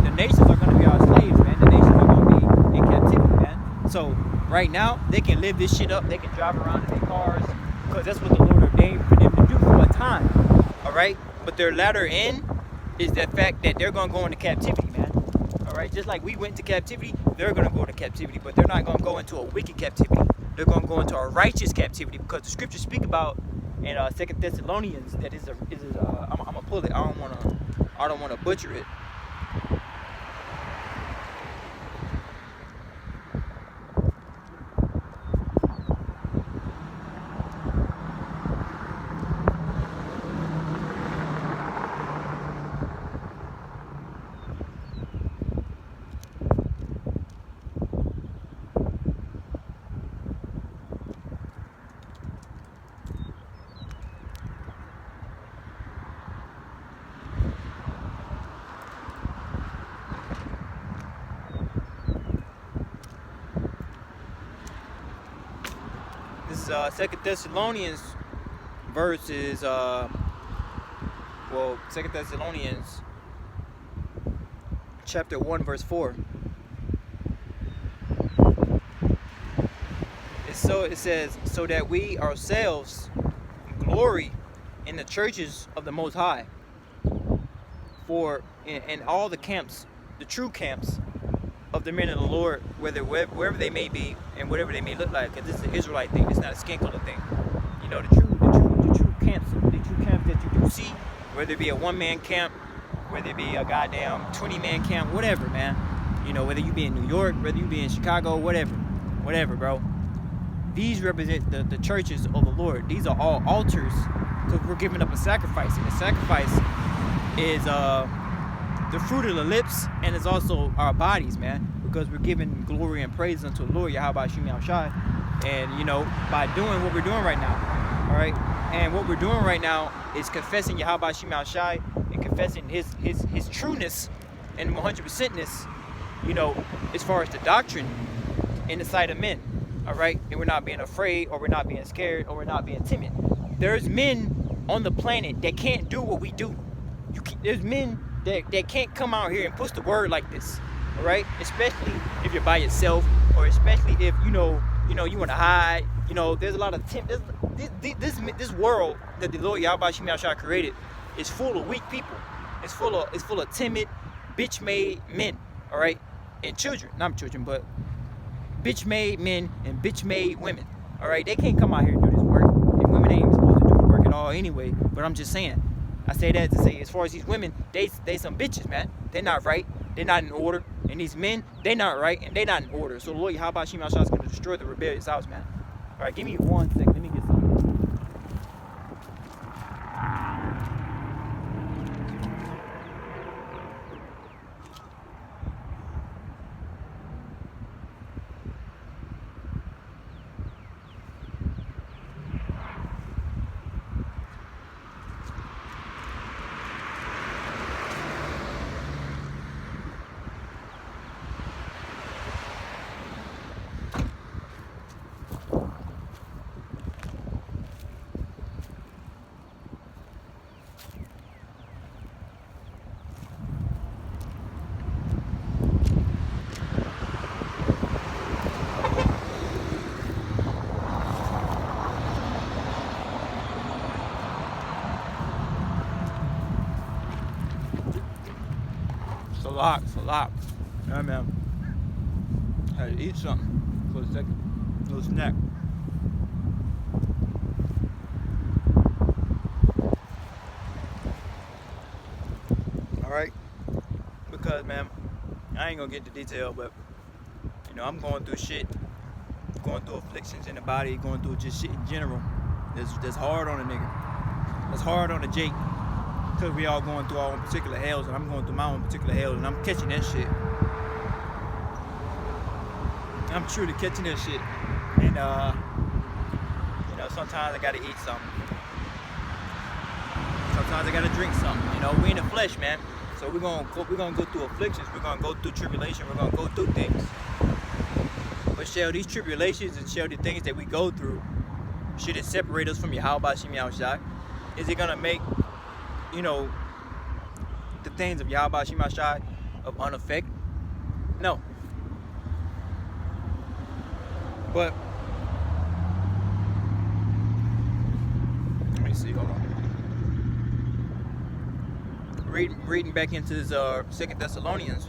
the nations are gonna be our slaves, man. The nations are gonna be in captivity, man. So right now they can live this shit up. They can drive around in their cars because that's what the Lord ordained for them to do for a time. All right, but their latter end is the fact that they're gonna go into captivity, man. All right, just like we went into captivity, they're gonna go into captivity, but they're not gonna go into a wicked captivity. They're gonna go into a righteous captivity because the scriptures speak about in 2 Thessalonians that I'm gonna pull it. I don't wanna butcher it. This is 2 Thessalonians verses 2 Thessalonians chapter 1 verse 4. It says, so that we ourselves glory in the churches of the Most High, for in all the camps, the true camps of the men of the Lord, wherever they may be and whatever they may look like, because this is an Israelite thing, it's not a skin color thing. You know, the true camps that you do see, whether it be a one-man camp, whether it be a goddamn 20-man camp, whatever, man. You know, whether you be in New York, whether you be in Chicago, whatever, bro. These represent the churches of the Lord. These are all altars, because we're giving up a sacrifice, and the sacrifice is the fruit of the lips, and it's also our bodies, man, because we're giving glory and praise unto the Lord, Yahawashi, and you know, by doing what we're doing right now, all right. And what we're doing right now is confessing Yahawashi and confessing his trueness and 100%ness, as far as the doctrine in the sight of men. All right? And we're not being afraid, or we're not being scared, or we're not being timid. There's men on the planet that can't do what we do. There's men that can't come out here and push the word like this. All right? Especially if you're by yourself, or especially if you want to hide. There's a lot of this world that the Lord Yahawashi created is full of weak people. It's full of timid, bitch-made men. All right, and children, not children, but bitch-made men and bitch-made women. All right, they can't come out here and do this work, and women ain't supposed to do the work at all anyway. But I'm just saying, I say that to say, as far as these women, they some bitches, man. They're not right. They're not in order. And these men, they're not right, and they're not in order. So the Lord Yahawashi is going to destroy the rebellious house, man. All right, give me 1 second. Let me get something. It's a lot. Yeah, man. I had to eat something for a second. A little snack. Alright? Because, man, I ain't gonna get into detail, but, I'm going through shit. Going through afflictions in the body, going through just shit in general. That's hard on a nigga. That's hard on a Jake. Because we all going through our own particular hells, and I'm going through my own particular hells, and I'm catching that shit. I'm truly catching that shit. And, sometimes I gotta eat something. Sometimes I gotta drink something. We in the flesh, man. So we're gonna go through afflictions. We're gonna go through tribulation. We're gonna go through things. But shall these tribulations and shall the things that we go through, should it separate us from Yahawashi? Is it gonna make the things of Yahawashi of unaffected? No. But let me see, hold on. Reading back into this 2 Thessalonians,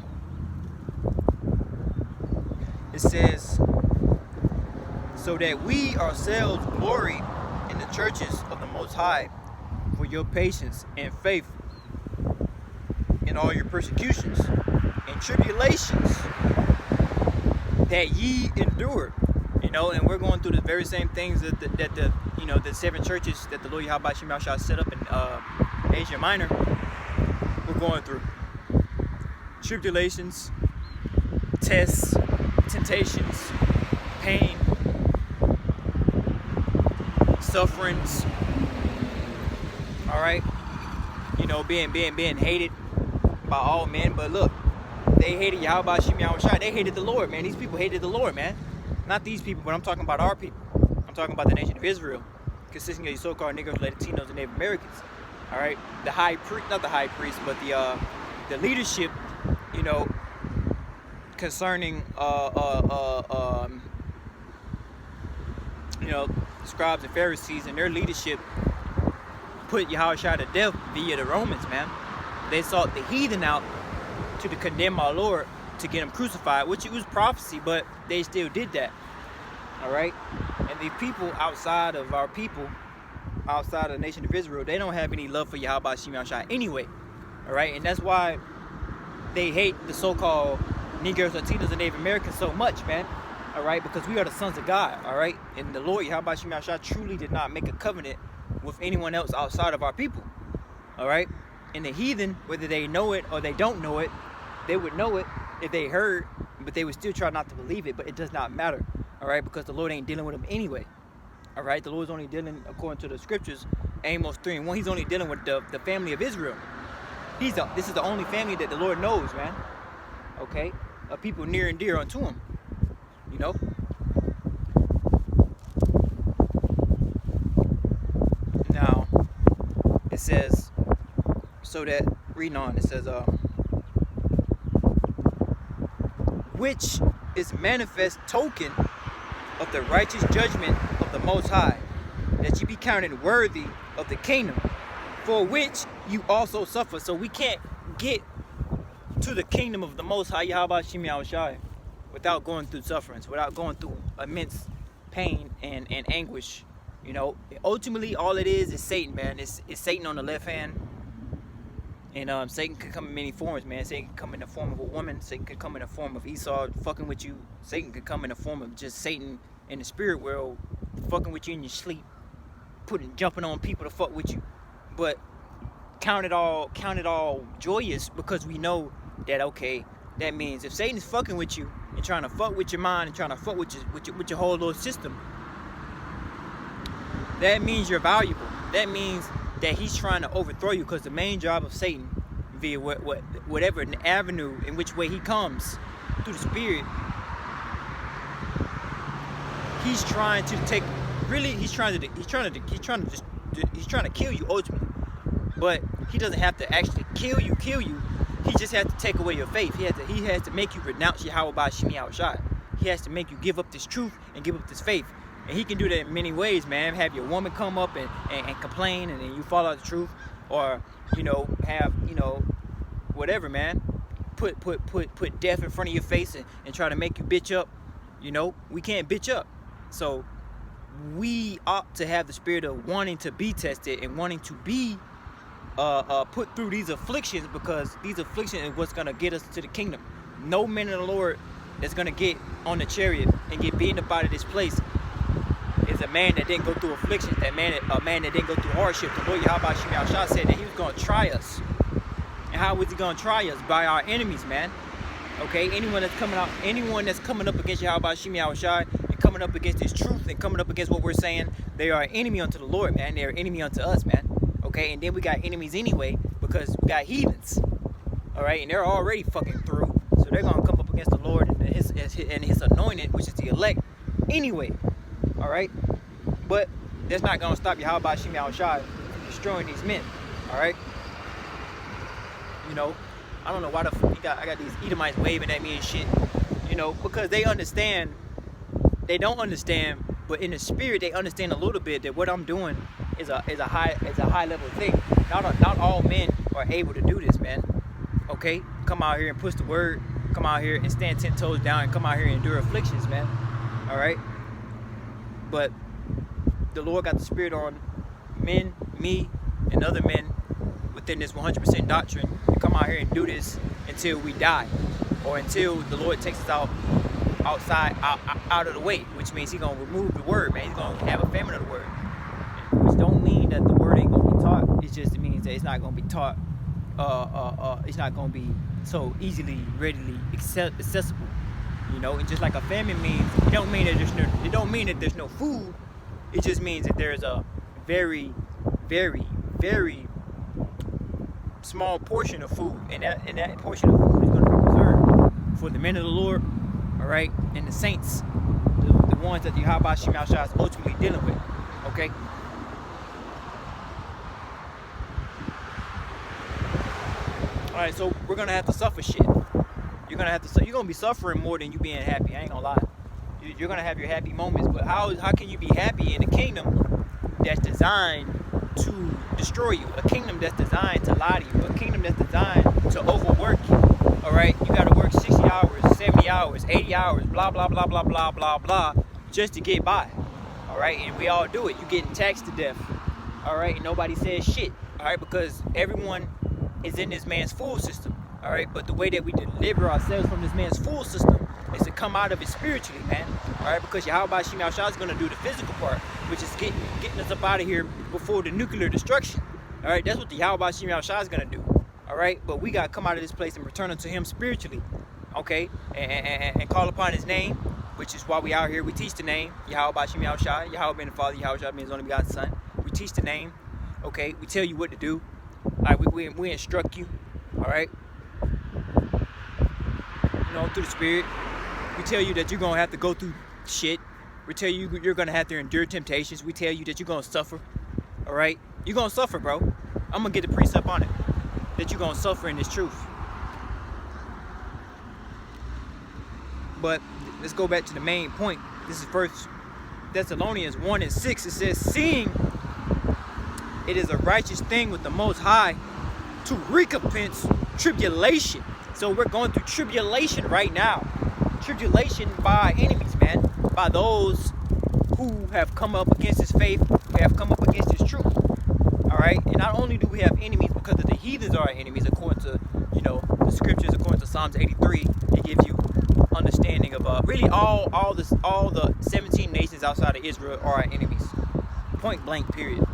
it says, so that we ourselves glory in the churches of the Most High, for your patience and faith in all your persecutions and tribulations that ye endured. And we're going through the very same things that the 7 churches that the Lord Yahawashi set up in Asia Minor. We're going through tribulations, tests, temptations, pain, sufferings. All right, being hated by all men. But look, they hated Yahawashi. They hated the Lord, man. These people hated the Lord, man. Not these people, but I'm talking about our people. I'm talking about the nation of Israel, consisting of these so-called Negroes, Latinos, and Native Americans. All right, the high priest, not the high priest, but the leadership, concerning scribes and Pharisees and their leadership put Yahawashi to death via the Romans, man. They sought the heathen out to condemn our Lord, to get him crucified, which it was prophecy, but they still did that. All right, and the people outside of our people, outside of the nation of Israel, they don't have any love for Yahawashi anyway. All right, and that's why they hate the so-called Negroes, Latinos, and Native Americans so much, man. All right, because we are the sons of God. All right, and the Lord Yahawashi truly did not make a covenant with anyone else outside of our people. All right, and the heathen, whether they know it or they don't know it, they would know it if they heard, but they would still try not to believe it. But it does not matter. All right, because the Lord ain't dealing with them anyway. All right, the Lord's only dealing, according to the scriptures, Amos 3:1, he's only dealing with the family of Israel. This is the only family that the Lord knows, man. Okay, people near and dear unto him. You know. Now it says, so that reading on, it says, which is manifest token of the righteous judgment of the Most High, that ye be counted worthy of the kingdom, for which you also suffer. So we can't get to the kingdom of the Most High, Yahawashi, without going through sufferings, without going through immense pain and anguish. You know, ultimately all it is Satan, man. It's Satan on the left hand. And Satan can come in many forms, man. Satan can come in the form of a woman. Satan can come in the form of Esau fucking with you. Satan can come in the form of just Satan in the spirit world fucking with you in your sleep, jumping on people to fuck with you. But count it all joyous, because we know that, okay, that means if Satan's fucking with you and trying to fuck with your mind and trying to fuck with your whole little system, that means you're valuable. That means that he's trying to overthrow you, because the main job of Satan, via whatever avenue in which way he comes through the spirit, he's trying to kill you ultimately. But he doesn't have to actually kill you. He just has to take away your faith. He has to make you renounce Yahawashi. He has to make you give up this truth and give up this faith. And he can do that in many ways, man. Have your woman come up and complain, and then you follow the truth, or have whatever, man. Put death in front of your face and try to make you bitch up. We can't bitch up. So we ought to have the spirit of wanting to be tested and wanting to be put through these afflictions, because these afflictions is what's gonna get us to the kingdom. No man of the Lord that's gonna get on the chariot and get beaten up out of this place is a man that didn't go through afflictions. A man that didn't go through hardship. The Lord Yahawashi said that he was gonna try us. And how was he gonna try us? By our enemies, man. Okay, anyone that's coming up against Yahawashi and coming up against his truth and coming up against what we're saying, they are an enemy unto the Lord, man. They're an enemy unto us, man. Okay, and then we got enemies anyway, because we got heathens. All right, and they're already fucking through, so they're gonna come up against the Lord and his anointed, which is the elect, anyway. All right, but that's not gonna stop Yahawashi from destroying these men. All right, I don't know why I got these Edomites waving at me and shit. Because they understand. They don't understand, but in the spirit they understand a little bit that what I'm doing is a high level thing. Not all men are able to do this, man. Okay, come out here and push the word. Come out here and stand 10 toes down and come out here and endure afflictions, man. All right. But the Lord got the spirit on men, me, and other men within this 100% doctrine to come out here and do this until we die, or until the Lord takes us out of the way, which means he's gonna remove the word, man. He's gonna have a famine of the word, which don't mean that the word ain't gonna be taught. It just means that it's not gonna be taught. It's not gonna be so easily, readily accessible. And just like a famine means, it don't mean that there's no food. It just means that there's a very, very, very small portion of food, and that portion of food is going to be reserved for the men of the Lord, all right, and the saints, the ones that the Yahawashi is ultimately dealing with. Okay. All right, so we're gonna have to suffer shit. You're gonna be suffering more than you being happy. I ain't gonna lie. You're gonna have your happy moments, but how can you be happy in a kingdom that's designed to destroy you? A kingdom that's designed to lie to you. A kingdom that's designed to overwork you. All right, you gotta work 60 hours, 70 hours, 80 hours, blah blah blah blah blah blah blah, just to get by. All right, and we all do it. You're getting taxed to death. All right, and nobody says shit. All right, because everyone is in this man's fool system. All right, but the way that we deliver ourselves from this man's fool system is to come out of it spiritually, man. All right, because Yahawashi is going to do the physical part, which is getting us up out of here before the nuclear destruction. All right, that's what the Yahawashi is going to do. All right, but we got to come out of this place and return unto him spiritually, okay, and call upon his name, which is why we out here. We teach the name, Yahawashi, Yahawah being the Father, Yahawashi being His only begotten Son. We teach the name, okay? We tell you what to do. All right, we instruct you, all right? You know, through the Spirit. We tell you that you're going to have to go through shit. We tell you you're going to have to endure temptations. We tell you that you're going to suffer, all right? You're going to suffer, bro. I'm going to get the precept on it, that you're going to suffer in this truth. But let's go back to the main point. This is 1 Thessalonians 1:6. It says, seeing it is a righteous thing with the Most High to recompense tribulation. So we're going through tribulation right now. Tribulation by enemies, man. By those who have come up against His faith, who have come up against His truth. All right? And not only do we have enemies because of the heathens are our enemies, according to, you know, the scriptures, according to Psalms 83, it gives you understanding of really all the 17 nations outside of Israel are our enemies. Point blank, period.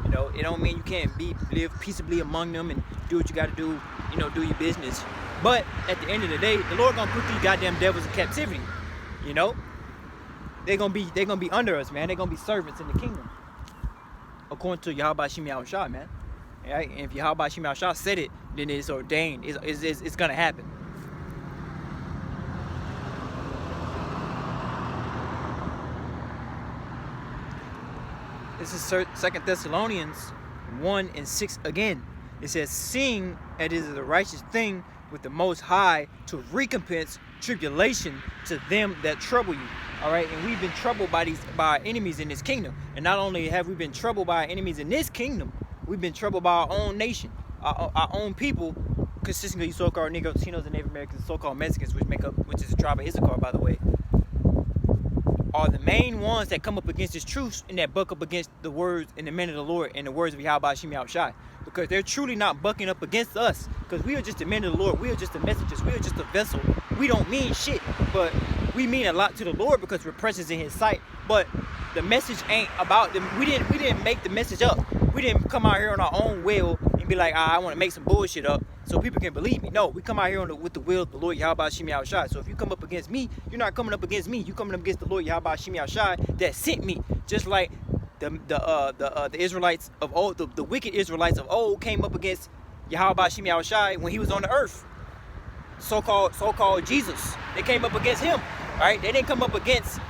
You know, it don't mean you can't live peaceably among them and do what you got to do, you know, do your business. But at the end of the day, the Lord gonna put these goddamn devils in captivity. You know, they're gonna be under us, man. They're gonna be servants in the kingdom, according to Yahawashi, man. All right, and if Yahawashi said it, then it's ordained. It's gonna happen. This is 2 Thessalonians 1:6 again. It says, seeing it is a righteous thing with the Most High to recompense tribulation to them that trouble you. All right, and we've been troubled by our enemies in this kingdom. And not only have we been troubled by our enemies in this kingdom, we've been troubled by our own nation, our own people, consistently so-called Negroes, Latinos, and Native Americans, so-called Mexicans, which is the tribe of Issachar, by the way, are the main ones that come up against this truth and that buck up against the words and the men of the Lord and the words of Yahawashi, because they're truly not bucking up against us, because we are just the men of the Lord. We are just the messengers. We are just a vessel. We don't mean shit, but we mean a lot to the Lord because we're precious in His sight. But the message ain't about them. We didn't make the message up. We didn't come out here on our own will and be like, I want to make some bullshit up so people can believe me. No, we come out here with the will of the Lord Yahawashi. So if you come up against me, you're not coming up against me. You coming up against the Lord Yahawashi that sent me. Just like the Israelites of old, the wicked Israelites of old came up against Yahawashi when He was on the earth. So-called Jesus. They came up against Him. Right? They didn't come up against.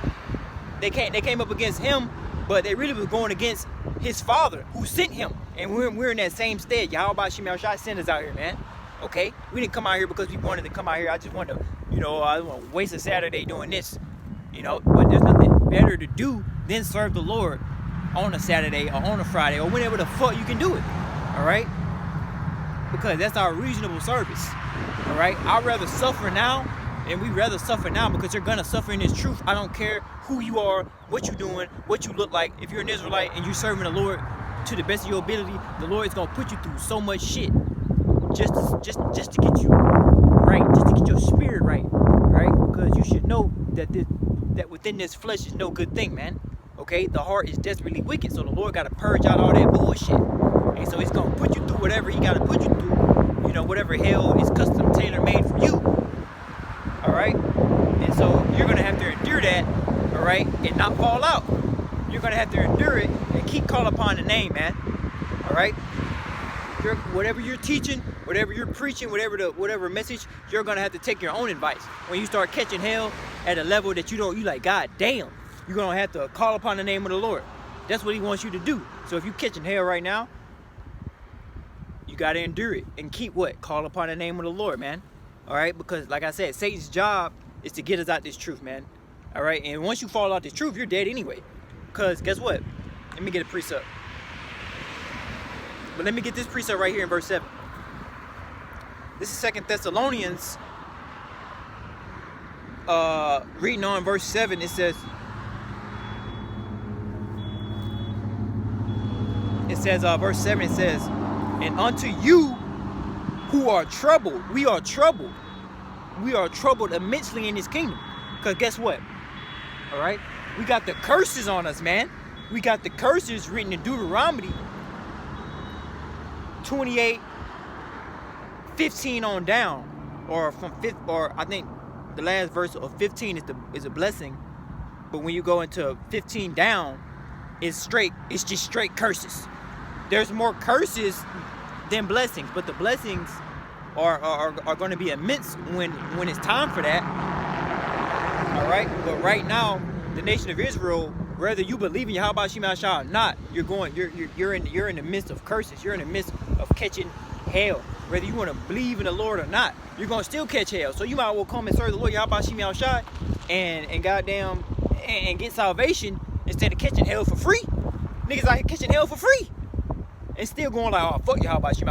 They came up against Him, but they really was going against His Father who sent Him. And we're in that same stead. Yahawashi sent us out here, man. Okay? We didn't come out here because we wanted to come out here. I just wanted to, I don't want to waste a Saturday doing this. But there's nothing better to do than serve the Lord on a Saturday or on a Friday or whenever the fuck you can do it. All right? Because that's our reasonable service. All right? I'd rather suffer now, and we rather suffer now because you're going to suffer in this truth. I don't care who you are, what you're doing, what you look like. If you're an Israelite and you're serving the Lord to the best of your ability, the Lord is going to put you through so much shit just to get you right, just to get your spirit right, because you should know that within this flesh is no good thing, man. Okay, the heart is desperately wicked, so the Lord got to purge out all that bullshit, and so He's going to put you through whatever He got to put you through, whatever hell is custom tailor-made for you. All right, and so you're going to have to endure that, all right, and not fall out. You're going to have to endure it and keep calling upon the name, man. All right, whatever you're teaching, whatever you're preaching, whatever message, you're going to have to take your own advice. When you start catching hell at a level that you like, God damn, you're going to have to call upon the name of the Lord. That's what He wants you to do. So if you're catching hell right now, you got to endure it and keep what? Call upon the name of the Lord, man. All right, because like I said, Satan's job is to get us out this truth, man. All right, and once you fall out this truth, you're dead anyway. Because guess what? Let me get a precept. But let me get this precept right here in verse 7. This is 2 Thessalonians. Reading on verse 7, it says, verse 7, it says, and unto you who are troubled, we are troubled immensely in this kingdom. Because guess what? All right, we got the curses on us, man. We got the curses written in Deuteronomy 28:15 on down, or from 5th, or I think the last verse of 15 is a blessing, but when you go into 15 down, it's just straight curses. There's more curses than blessings, but the blessings are going to be immense when it's time for that. All right, but right now, the nation of Israel, whether you believe in Yahawashi or not, you're in the midst of curses. You're in the midst of catching hell. Whether you want to believe in the Lord or not, you're gonna still catch hell. So you might as well come and serve the Lord Yahawashi and goddamn and get salvation instead of catching hell for free. Niggas out here catching hell for free and still going like, oh fuck Yahawashi,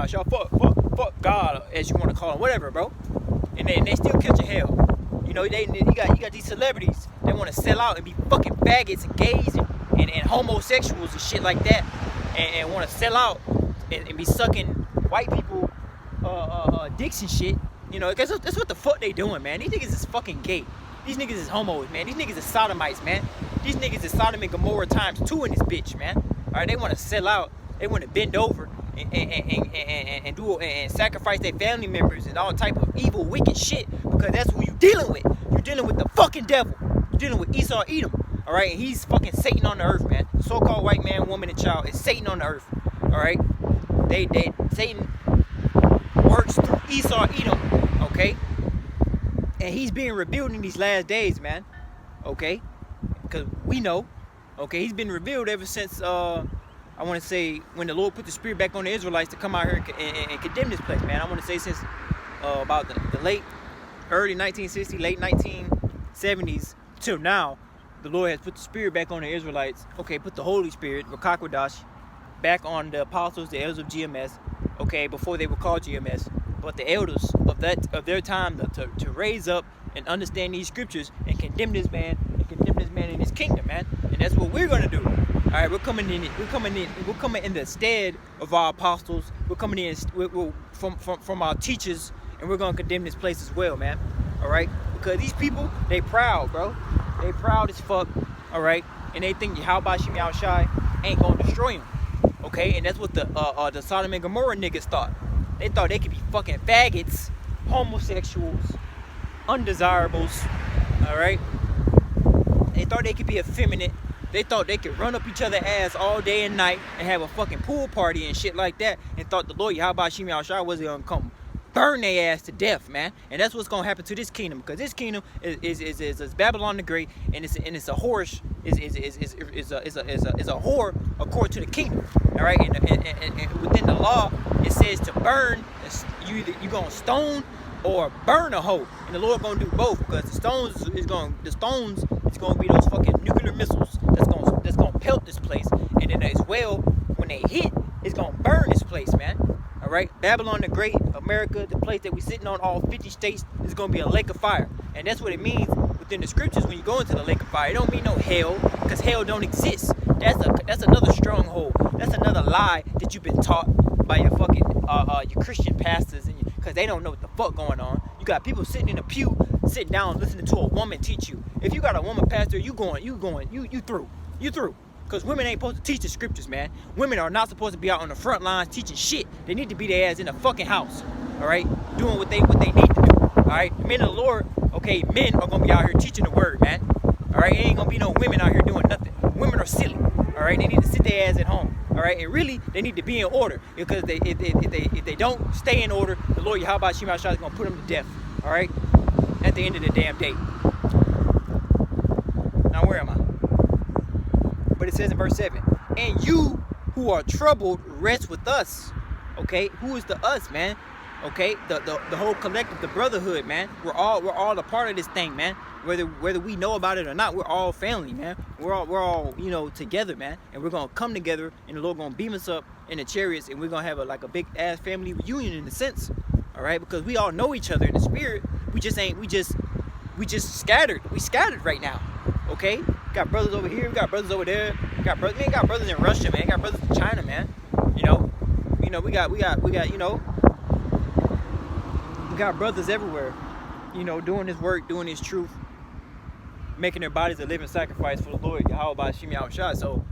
fuck God, as you want to call him, whatever, bro. And they still catching hell. You know, you got these celebrities that want to sell out and be fucking faggots and gays and homosexuals and shit like that, and want to sell out and be sucking white people dicks and shit. You know, because that's what the fuck they doing, man. These niggas is fucking gay. These niggas is homos, man. These niggas is sodomites, man. These niggas is Sodom and Gomorrah times 2 in this bitch, man. All right, they want to sell out. They want to bend over and do and sacrifice their family members and all type of evil, wicked shit, because that's who you dealing with. You're dealing with the fucking devil. You're dealing with Esau, Edom. All right, and he's fucking Satan on the earth, man. So-called white man, woman, and child is Satan on the earth. All right, Satan works through Esau, Edom. Okay, and he's being revealed in these last days, man. Okay, because we know. Okay, he's been revealed ever since I want to say when the Lord put the spirit back on the Israelites to come out here and condemn this place, man. I want to say since about the early 1960s, late 1970s till now, the Lord has put the spirit back on the Israelites. Okay, put the Holy Spirit, Rakakwadash, back on the apostles, the elders of GMS. Okay, before they were called GMS, but the elders of their time to raise up and understand these scriptures and condemn this man in his kingdom, man. And that's what we're gonna do. All right, we're coming in the stead of our apostles. We're coming in from our teachers, and we're gonna condemn this place as well, man. All right, because these people, they proud, bro. They proud as fuck. All right, and they think Yahawashi ain't gonna destroy them. Okay, and that's what the Sodom and Gomorrah niggas thought. They thought they could be fucking faggots, homosexuals, undesirables. All right, they thought they could be effeminate. They thought they could run up each other's ass all day and night and have a fucking pool party and shit like that, and thought the Lord Yahawashi was gonna come burn their ass to death, man. And that's what's gonna happen to this kingdom, because this kingdom is Babylon the Great, and it's a whore is a whore according to the kingdom. All right, and within the law it says to burn. You gonna stone or burn a hoe, and the Lord gonna do both, because the stones is gonna be those fucking nuclear missiles that's gonna pelt this place, and then as well when they hit, it's gonna burn this place, man. All right, Babylon the Great, America, the place that we sitting on, all 50 states, is gonna be a lake of fire, and that's what it means within the scriptures when you go into the lake of fire. It don't mean no hell, because hell don't exist. That's another stronghold. That's another lie that you've been taught by your fucking your Christian pastors, and because they don't know what the fuck going on. You got people sitting in a pew, sitting down, listening to a woman teach you. If you got a woman pastor, you through. Because women ain't supposed to teach the scriptures, man. Women are not supposed to be out on the front lines teaching shit. They need to be their ass in the fucking house, all right, doing what they need to do, all right. The men of the Lord, okay, men are gonna be out here teaching the word, man. All right, ain't gonna be no women out here doing nothing. Women are silly, all right. They need to sit their ass at home, all right. And really, they need to be in order, because if they don't stay in order, the Lord Yahawashi is gonna put them to death, all right, at the end of the damn day. Now where am I? But it says in verse 7, and you who are troubled, rest with us. Okay, who is the us, man? Okay, the whole collective, the brotherhood, man. We're all a part of this thing, man. Whether we know about it or not, we're all family, man. We're all together, man. And we're gonna come together, and the Lord gonna beam us up in the chariots, and we're gonna have a big ass family reunion in a sense. All right, because we all know each other in the spirit. We just scattered. We scattered right now. Okay, got brothers over here, we got brothers over there, we ain't got brothers in Russia, man. We got brothers in China, man. We got brothers everywhere, doing this work, doing this truth, making their bodies a living sacrifice for the Lord Yahawashi. So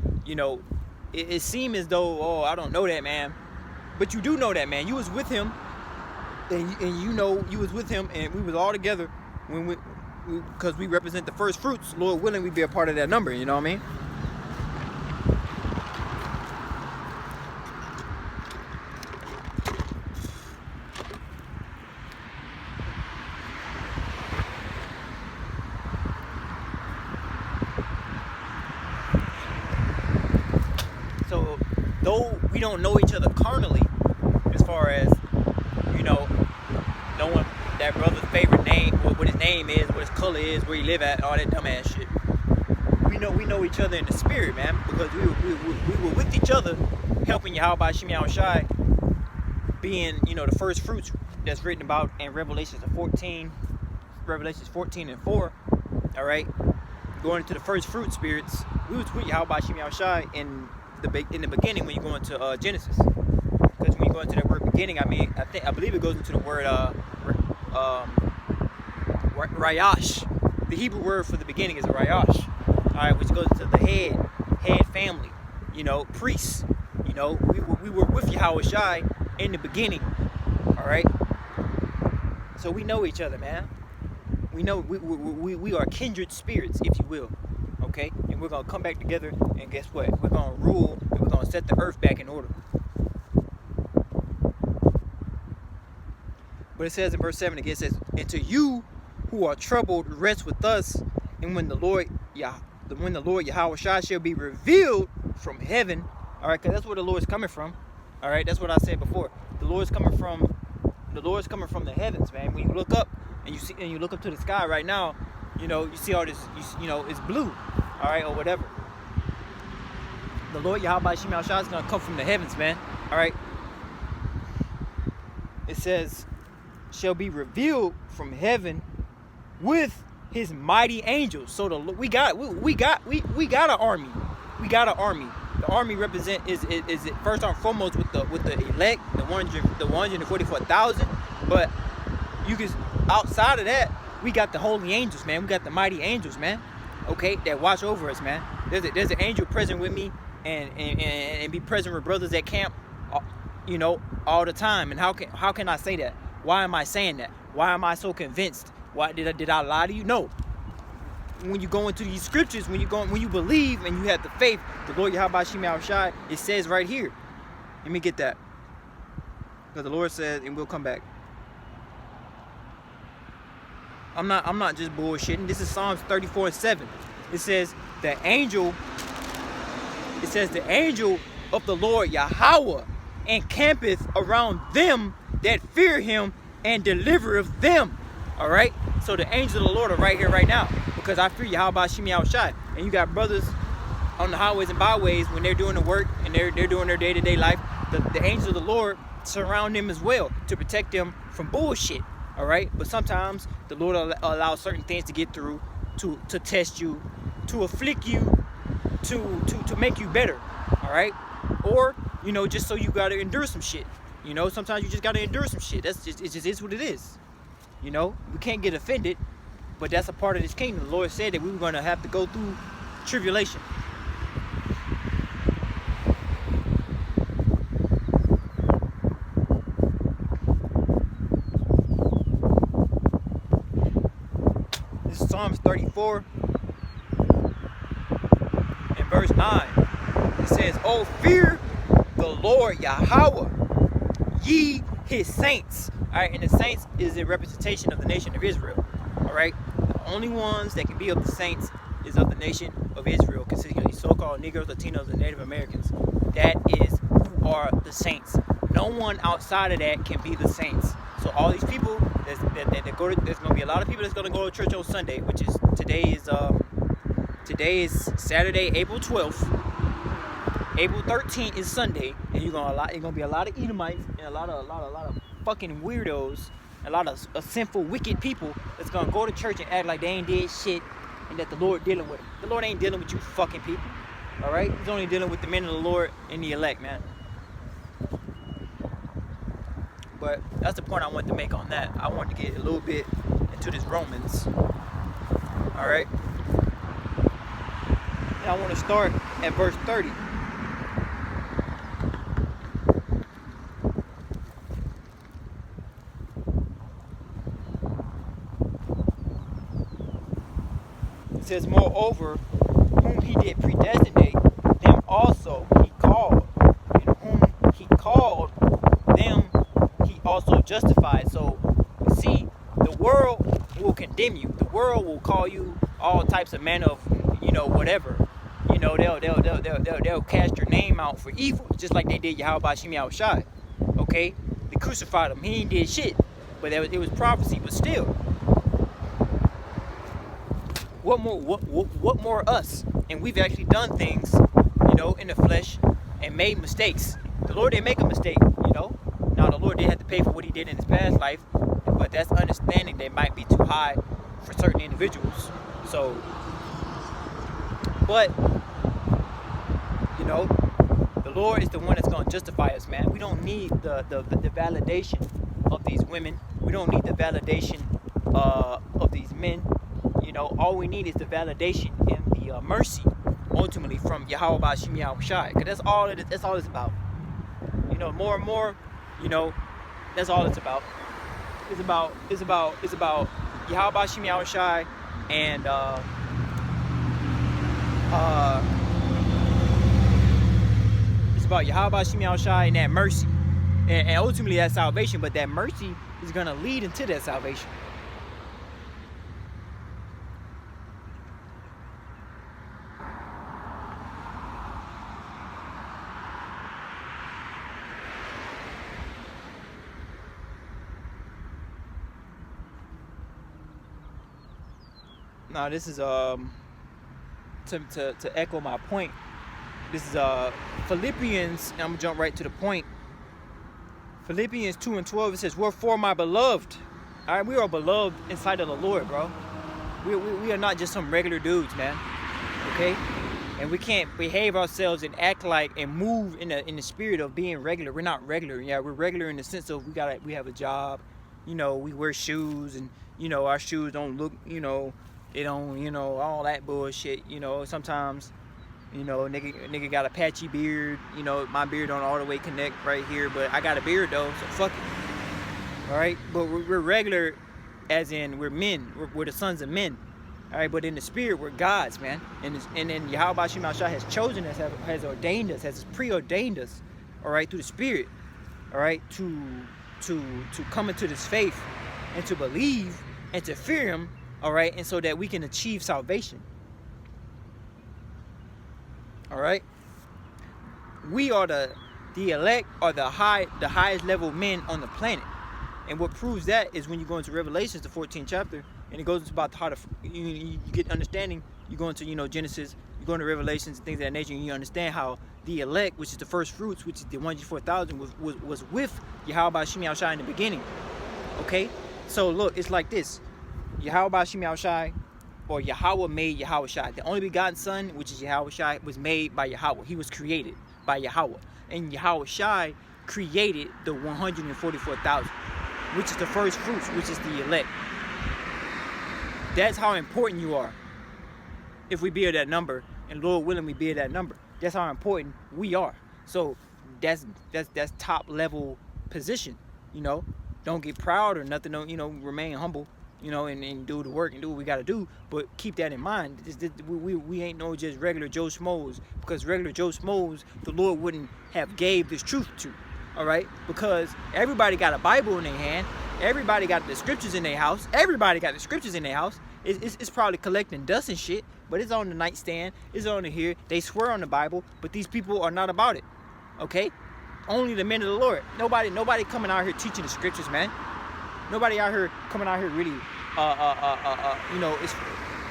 it seemed as though, oh, I don't know that, man, but you do know that, man. You was with him, and you was with him, and we was all together when because we represent the first fruits, Lord willing, we be a part of that number. You know what I mean? So, though we don't know each other carnally, as far as, you know, knowing that brother's favorite name, what his name is, what his color is, where he live at, all that dumbass shit. We know each other in the spirit, man, because we were with each other, helping Yahawashi, being, you know, the first fruits that's written about in Revelations 14 and 4. All right, going into the first fruit spirits, we was with Yahawashi in the beginning when you go into Genesis, because when you go into that word beginning, I believe it goes into the word Rayash. The Hebrew word for the beginning is a Rayash. All right, which goes into the head family, you know, priests. You know, we were with Yahawashi in the beginning. All right, so we know each other, man. We know we are kindred spirits, if you will. Okay, and we're gonna come back together, and guess what? We're gonna rule, and we're gonna set the earth back in order. But it says in verse 7 again, it says, "And to you who are troubled, rest with us, and when the Lord Yahawashi shall be revealed from heaven." All right, because that's where the Lord's coming from. All right, that's what I said before. The Lord's coming from the heavens, man. When you look up and you look up to the sky right now, you know, you see all this, you know, it's blue, all right, or whatever. The Lord Yahawashi is gonna come from the heavens, man. All right. It says, "Shall be revealed from heaven with his mighty angels." So we got an army. We got an army. The army is it first and foremost with the elect, the 144,000. But you can, outside of that, we got the holy angels, man. We got the mighty angels, man. Okay, that watch over us, man. There's an angel present with me, and be present with brothers at camp, you know, all the time. And how can I say that? Why am I saying that? Why am I so convinced? Why did I lie to you? No. When you go into these scriptures, when you believe and you have the faith, the Lord Yahawashi, it says right here. Let me get that, because the Lord said, and we'll come back. I'm not just bullshitting. This is Psalms 34:7. It says the angel of the Lord Yahawah encampeth around them that fear him and delivereth them. All right. So the angels of the Lord are right here, right now, because I fear Yahawashi. And you got brothers on the highways and byways when they're doing the work and they're doing their day-to-day life. The angels of the Lord surround them as well to protect them from bullshit. All right. But sometimes the Lord allows certain things to get through, to test you, to afflict you, to make you better. All right. Or, you know, just so you got to endure some shit. You know, sometimes you just got to endure some shit. It just is what it is. You know, we can't get offended, but that's a part of this kingdom. The Lord said that we were going to have to go through tribulation. This is Psalms 34 and verse 9. It says, "Oh, fear the Lord Yahawah, ye his saints." All right, and the saints is a representation of the nation of Israel. All right, the only ones that can be of the saints is of the nation of Israel, consisting of these so-called Negroes, Latinos, and Native Americans. That is who are the saints. No one outside of that can be the saints. So all these people that go to, there's going to be a lot of people that's going to go to church on Sunday, which is today is Saturday, April 12th. April 13th is Sunday, and you're gonna be a lot of Edomites and a lot of fucking weirdos, a lot of sinful, wicked people that's gonna go to church and act like they ain't did shit, and that the Lord dealing with them. The Lord ain't dealing with you fucking people. All right, He's only dealing with the men of the Lord and the elect, man. But that's the point I wanted to make on that. I wanted to get a little bit into this Romans. All right, and I want to start at verse 30. says, moreover, whom he did predestinate, them also he called. And whom he called, them he also justified. So, see, the world will condemn you. The world will call you all types of men of, whatever. They'll cast your name out for evil, just like they did Yahawashi. Okay, they crucified him. He ain't did shit, but it was prophecy. But still, what more us? And we've actually done things, in the flesh, and made mistakes. The Lord didn't make a mistake, Now the Lord did have to pay for what He did in His past life, but that's understanding that might be too high for certain individuals. So, but the Lord is the one that's going to justify us, man. We don't need the validation of these women. We don't need the validation of these men. All we need is the validation and the mercy, ultimately, from Yahawashi. Because that's all it's about. More and more, that's all it's about. It's about Yahawashi and it's about Yahawashi and that mercy, and ultimately that salvation. But that mercy is gonna lead into that salvation. Now this is to echo my point. This is Philippians, and I'm gonna jump right to the point. Philippians 2:12, it says, "Wherefore, my beloved," all right, we are beloved inside of the Lord, bro. We are not just some regular dudes, man. Okay, and we can't behave ourselves and act like and move in the spirit of being regular. We're not regular. Yeah, we're regular in the sense of we have a job. We wear shoes, and our shoes don't look, they don't, all that bullshit. Sometimes, nigga got a patchy beard. My beard don't all the way connect right here, but I got a beard though, so fuck it. All right, but we're regular, as in we're men. We're the sons of men. All right, but in the spirit, we're gods, man. And then Yahawashi has chosen us, has ordained us, has preordained us. All right, through the spirit. All right, to come into this faith and to believe and to fear Him. All right, and so that we can achieve salvation. All right, we are the elect, are the highest level men on the planet, and what proves that is when you go into Revelations, the 14th chapter, and it goes about how you get understanding. You go into Genesis, you go into Revelations and things of that nature, and you understand how the elect, which is the first fruits, which is the 144,000, was with Yahawashi in the beginning. Okay, so look, it's like this. Yahawashi, or Yahawah made Yahawashi. The only begotten Son, which is Yahawashi, was made by Yahawah. He was created by Yahawah. And Yahawashi created the 144,000, which is the first fruits, which is the elect. That's how important you are. If we bear that number, and Lord willing, we bear that number. That's how important we are. So that's top level position. Don't get proud or nothing. Don't, remain humble. And do the work and do what we got to do. But keep that in mind. We ain't no just regular Joe Schmoes. Because regular Joe Schmoes, the Lord wouldn't have gave this truth to. All right? Because everybody got a Bible in their hand. Everybody got the scriptures in their house. Everybody got the scriptures in their house. It's probably collecting dust and shit. But it's on the nightstand. It's on the here. They swear on the Bible. But these people are not about it. Okay? Only the men of the Lord. Nobody coming out here teaching the scriptures, man. Nobody out here coming out here really, it's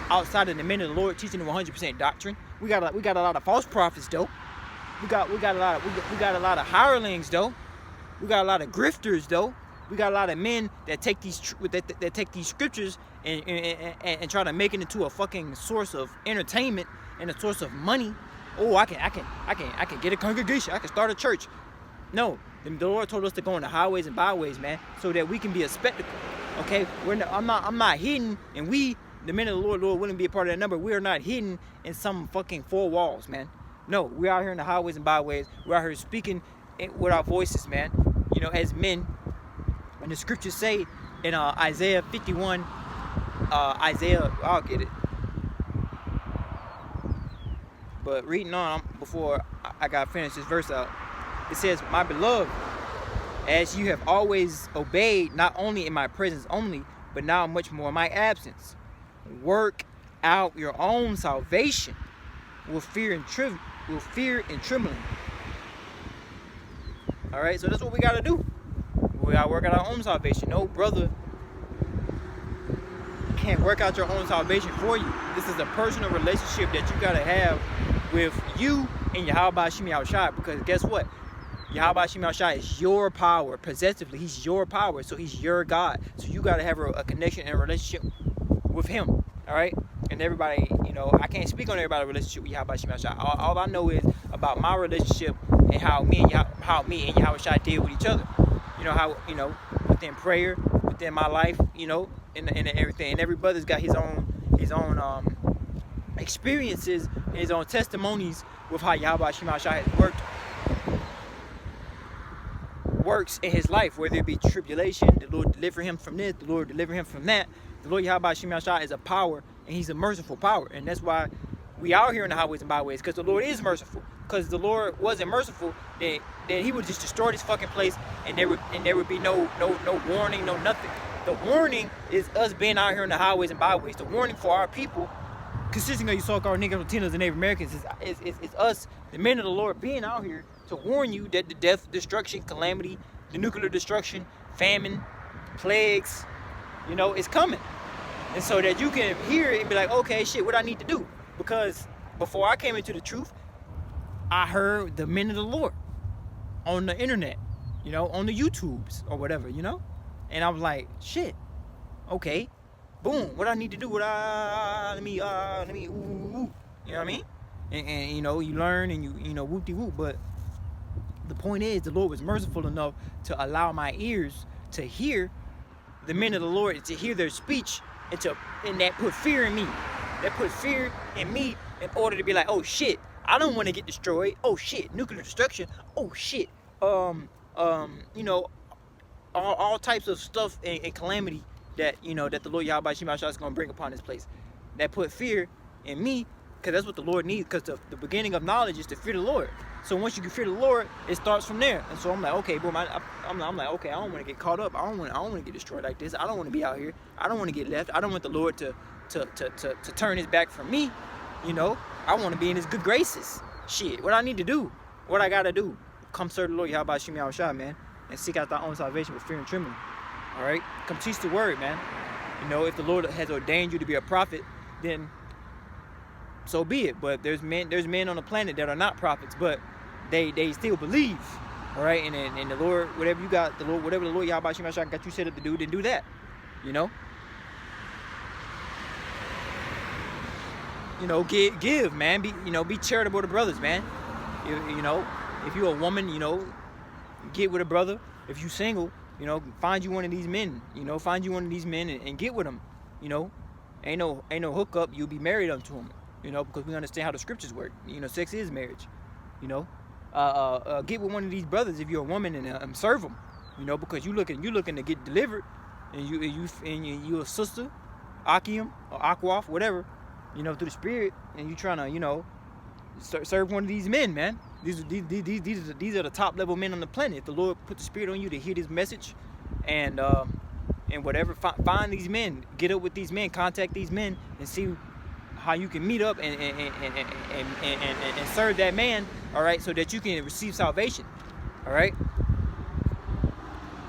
outside of the men of the Lord teaching them 100% doctrine. We got a lot of false prophets though. We got a lot of hirelings though. We got a lot of grifters though. We got a lot of men that take these scriptures and try to make it into a fucking source of entertainment and a source of money. Oh, I can get a congregation. I can start a church. No. The Lord told us to go on the highways and byways, man, so that we can be a spectacle. Okay, I'm not hidden, and we, the men of the Lord, wouldn't be a part of that number. We are not hidden in some fucking four walls, man. No, we're out here in the highways and byways. We're out here speaking with our voices, man. As men. And the scriptures say in Isaiah 51, I'll get it. But reading on before I got finished this verse out, it says, "My beloved, as you have always obeyed, not only in my presence only, but now much more in my absence, work out your own salvation with fear and trembling." All right, so that's what we gotta do. We gotta work out our own salvation. No brother can't work out your own salvation for you. This is a personal relationship that you gotta have with you and Yahawashi, because guess what? Yahawashi is your power possessively. He's your power, so he's your God. So you gotta have a connection and a relationship with him. All right, and everybody, I can't speak on everybody's relationship with Yahawashi. All I know is about my relationship and how me and Yahawashi deal with each other. How within prayer, within my life, and everything. And every brother's got his own experiences, his own testimonies with how Yahawashi has works in his life, whether it be tribulation, the Lord deliver him from this, the Lord deliver him from that. The Lord Yahawashi is a power, and he's a merciful power, and that's why we out here in the highways and byways, because the Lord is merciful. Because the Lord wasn't merciful, then he would just destroy this fucking place, and there would be no warning, no nothing. The warning is us being out here in the highways and byways. The warning for our people, consisting of you so-called niggas, Latinos, and Native Americans, is us, the men of the Lord, being out here to warn you that the death, destruction, calamity, the nuclear destruction, famine, plagues, is coming. And so that you can hear it and be like, okay, shit, what I need to do? Because before I came into the truth, I heard the men of the Lord on the internet, on the YouTubes or whatever, and I was like, shit, okay, boom, what I need to do? Let me, ooh, you know what I mean? And you learn and you whoop-de-whoop, but the point is, the Lord was merciful enough to allow my ears to hear the men of the Lord, to hear their speech, and that put fear in me. That put fear in me in order to be like, oh shit, I don't want to get destroyed. Oh shit, nuclear destruction. Oh shit, all types of stuff and calamity that that the Lord Yahawashi is going to bring upon this place. That put fear in me, because that's what the Lord needs. Because the beginning of knowledge is to fear the Lord. So once you can fear the Lord, it starts from there. And so I'm like, okay, boom. I'm like, okay, I don't want to get caught up. I don't want to get destroyed like this. I don't want to be out here. I don't want to get left. I don't want the Lord to turn his back from me. I want to be in his good graces. Shit, what I need to do, what I gotta do, come serve the Lord Yahawashi, man, and seek out thy own salvation with fear and trembling. All right, come teach the word, man. If the Lord has ordained you to be a prophet, then so be it. But there's men on the planet that are not prophets, but they still believe. All right, and the Lord, whatever you got, whatever the Lord Yahawashi got you set up to do, then do that. Give, man. Be charitable to brothers, man. If you're a woman, get with a brother. If you single, find you one of these men. Find you one of these men and get with them. Ain't no hookup. You'll be married unto him. Because we understand how the scriptures work. Sex is marriage. Get with one of these brothers if you're a woman and serve them. Because you looking to get delivered, and you a sister, Akim or Akwaf, whatever. Through the spirit, and you trying to, serve one of these men, man. These are the top level men on the planet. If the Lord put the spirit on you to hear this message, and whatever, find these men, get up with these men, contact these men, and see how you can meet up and serve that man. All right, so that you can receive salvation. All right,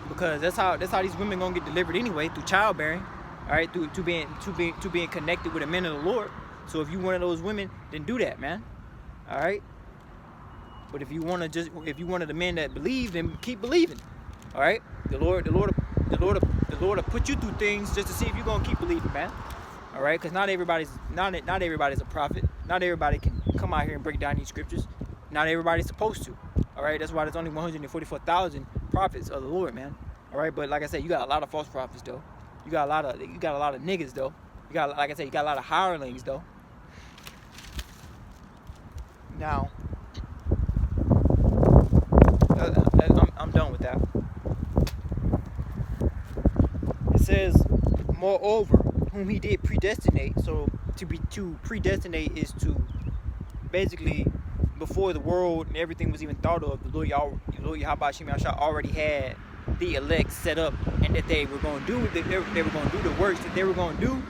because that's how these women gonna get delivered anyway, through childbearing. All right, to being connected with the men of the Lord. So if you one of those women, then do that, man. All right. But if you one of the men that believe, then keep believing. All right. The Lord will put you through things just to see if you're gonna keep believing, man. All right, because not everybody's a prophet. Not everybody can come out here and break down these scriptures. Not everybody's supposed to. All right, that's why there's only 144,000 prophets of the Lord, man. All right, but like I said, you got a lot of false prophets though. You got a lot of niggas though. You got a lot of hirelings though. Now, I'm done with that. It says, moreover, whom he did predestinate. So to predestinate is to basically, before the world and everything was even thought of, the Lord Yahawashi already had the elect set up, and that they were going to do they were going to do the works that they were going to do.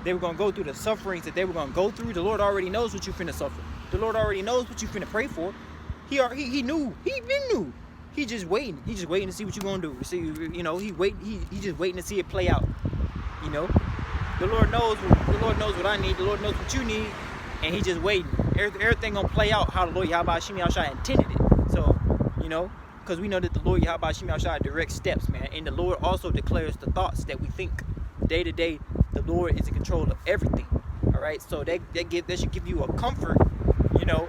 They were going to go through the sufferings that they were going to go through. The Lord already knows what you finna suffer. The Lord already knows what you finna pray for. He knew. He been knew. He just waiting. He just waiting to see what you gonna do. See, you know, he just waiting to see it play out. You know, the Lord knows. The Lord knows what I need. The Lord knows what you need, and he just waiting. Everything gonna play out how the Lord Yahawashi intended it. So, you know, because we know that the Lord Yahawashi directs steps, man, and the Lord also declares the thoughts that we think. Day to day, the Lord is in control of everything. All right, so that should give you a comfort, you know,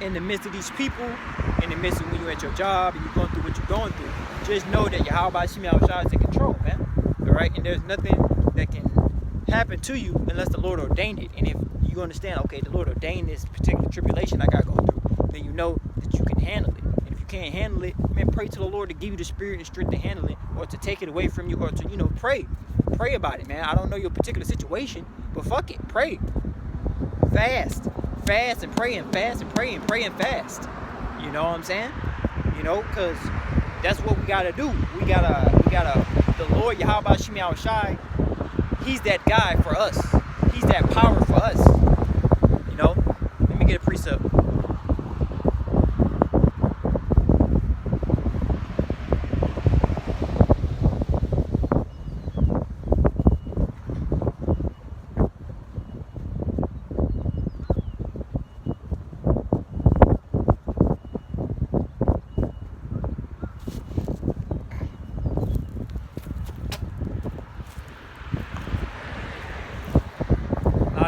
in the midst of these people, in the midst of when you're at your job and you're going through what you're going through. Just know that Yahawashi is in control, man. All right, and there's nothing that can happen to you unless the Lord ordained it. And if you understand, okay, the Lord ordained this particular tribulation I gotta go through, then you know that you can handle it. And if you can't handle it, man, pray to the Lord to give you the spirit and strength to handle it, or to take it away from you, or to, you know, pray about it, man. I don't know your particular situation, but fuck it, pray, fast and pray and fast and pray and pray and fast. You know what I'm saying? You know, because that's what we gotta do. We gotta. The Lord Yahawashi, he's that guy for us. He's that power for us. You know. Let me get a precept.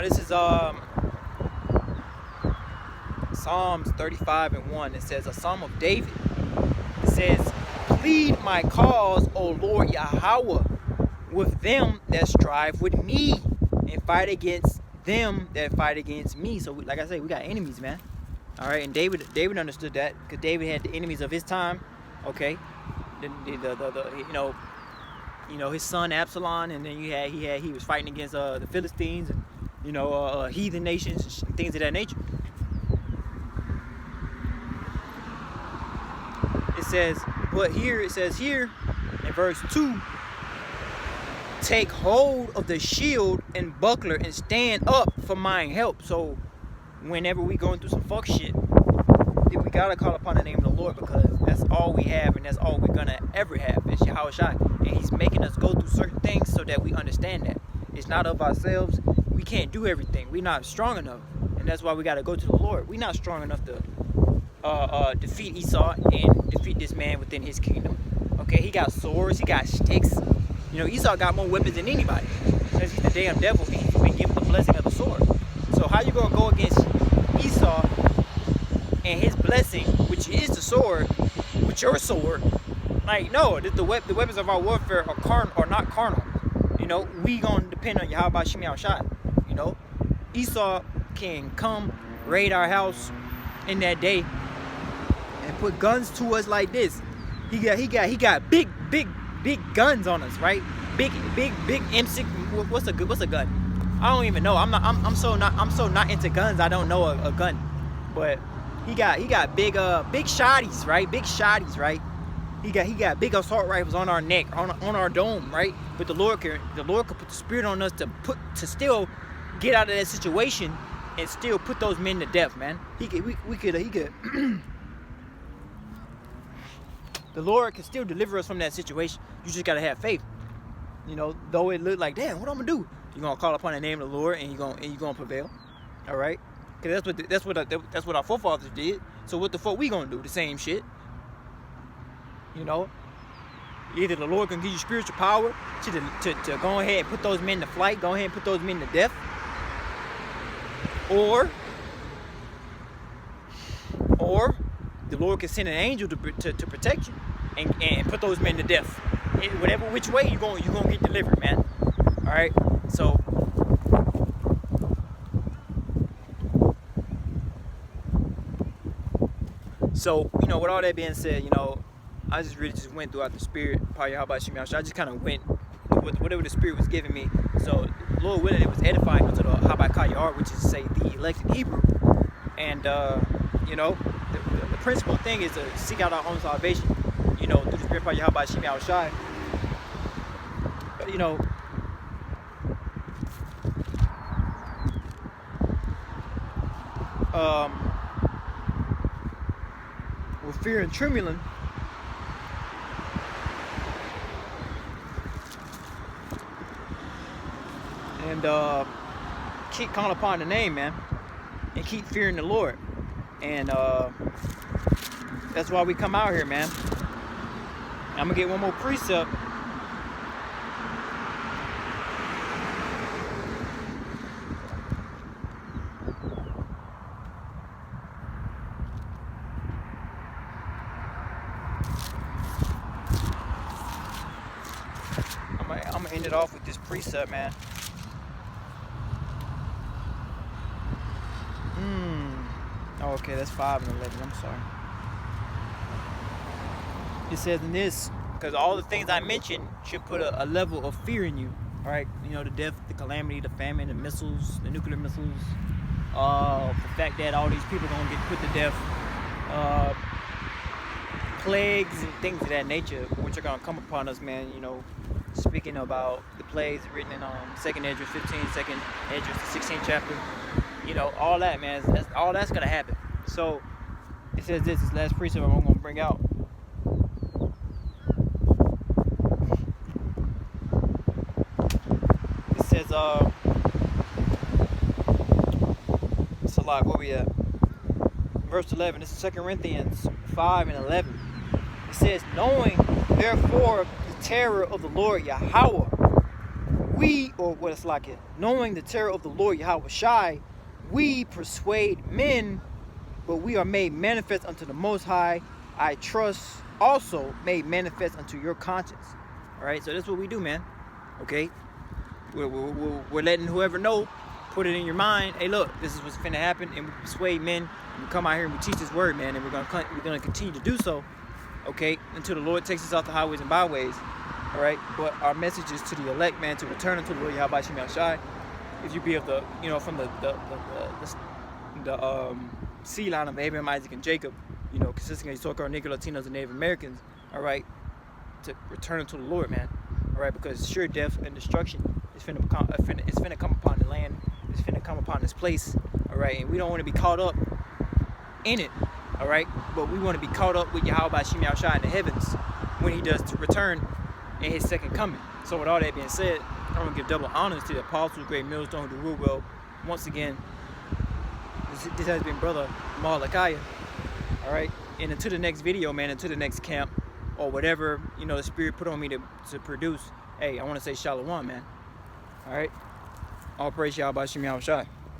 This is Psalms 35:1. It says, a Psalm of David. It says, plead my cause, O Lord Yahawah, with them that strive with me, and fight against them that fight against me. So, like I say, we got enemies, man. All right, and David understood that, because David had the enemies of his time. Okay, you know his son Absalom, and then he was fighting against the Philistines and, you know, heathen nations and things of that nature. It says here in verse 2, take hold of the shield and buckler and stand up for mine help. So whenever we going through some fuck shit, then we gotta call upon the name of the Lord, because that's all we have, and that's all we're gonna ever have. It's Yahawashi, and he's making us go through certain things so that we understand that it's not of ourselves. We can't do everything. We're not strong enough, and that's why we got to go to the Lord. We're not strong enough to defeat Esau and defeat this man within his kingdom. Okay, he got swords, he got sticks. You know, Esau got more weapons than anybody, because he's the damn devil, and he's been given the blessing of the sword. So how you gonna go against Esau and his blessing, which is the sword, with your sword? Like, no, the weapons of our warfare are not carnal. You know, we gonna depend on Yahawashi. You know, Esau can come raid our house in that day and put guns to us like this. He got big guns on us, right? Big M6. What's a gun? I don't even know. I'm so not into guns. I don't know a gun, but he got big shotties, right? Big shotties, right? He got big assault rifles on our neck, on our dome, right? But the Lord could put the spirit on us to still get out of that situation and still put those men to death, man. He could the Lord can still deliver us from that situation. You just gotta have faith. You know, though it look like, damn, what I'm gonna do? You're gonna call upon the name of the Lord, and you're gonna prevail. All right? Because that's what our forefathers did. So what the fuck we gonna do? The same shit. You know, either the Lord can give you spiritual power to go ahead and put those men to flight, go ahead and put those men to death, or the Lord can send an angel to protect you and put those men to death. Whatever which way you're gonna get delivered, man. All right, so. So, you know, with all that being said, you know, I just really went throughout the spirit. I just kind of went with whatever the spirit was giving me. So, Lord willing, it was edifying unto the Habakkuk, which is to say the elect in Hebrew. And And you know, the principal thing is to seek out our own salvation, you know, through the Spirit of Yahawashi, Yahawashi. You know, with fear and trembling, and keep calling upon the name, man, and keep fearing the Lord. And that's why we come out here, man. I'm gonna get one more precept. I'm gonna end it off with this precept, man. Oh, okay, that's 5 and 11. I'm sorry. It says in this, because all the things I mentioned should put a level of fear in you. All right, you know, the death, the calamity, the famine, the missiles, the nuclear missiles, the fact that all these people are gonna get put to death, plagues and things of that nature, which are gonna come upon us, man. You know, speaking about the plagues written in 2nd Esdras 15, 2nd Esdras the 16th chapter. You know, all that, man. All that's gonna happen. So it says this last precept I'm gonna bring out. It says, it's a lot. Where we at? Verse 11. This is 2 Corinthians 5 and 11. It says, knowing therefore the terror of the Lord Yahawah, knowing the terror of the Lord Yahawashi, we persuade men, but we are made manifest unto the Most High. I trust also made manifest unto your conscience. All right, so that's what we do, man. Okay, we're letting whoever know, put it in your mind. Hey, look, this is what's finna happen, and we persuade men. And we come out here and we teach this word, man, and we're gonna continue to do so. Okay, until the Lord takes us off the highways and byways. All right, but our message is to the elect, man, to return unto the Lord Yahawashi Yahawashi. If you be of the, you know, from the seed line of Abraham, Isaac, and Jacob, you know, consisting of Issachar, Negro, Latinos, and Native Americans, all right, to return unto the Lord, man, all right, because sure death and destruction is finna come upon the land, it's finna come upon this place, all right, and we don't want to be caught up in it, all right, but we want to be caught up with Yahawashi Yahawashi in the heavens when he does to return in his second coming. So with all that being said, I want to give double honors to the apostles, great millstone who do rule well. Once again, this has been Brother Malachi. All right, and until the next video, man, until the next camp or whatever, you know, the Spirit put on me to produce. Hey, I want to say Shalom, man. All right, all praise Yahawashi Yahawashi.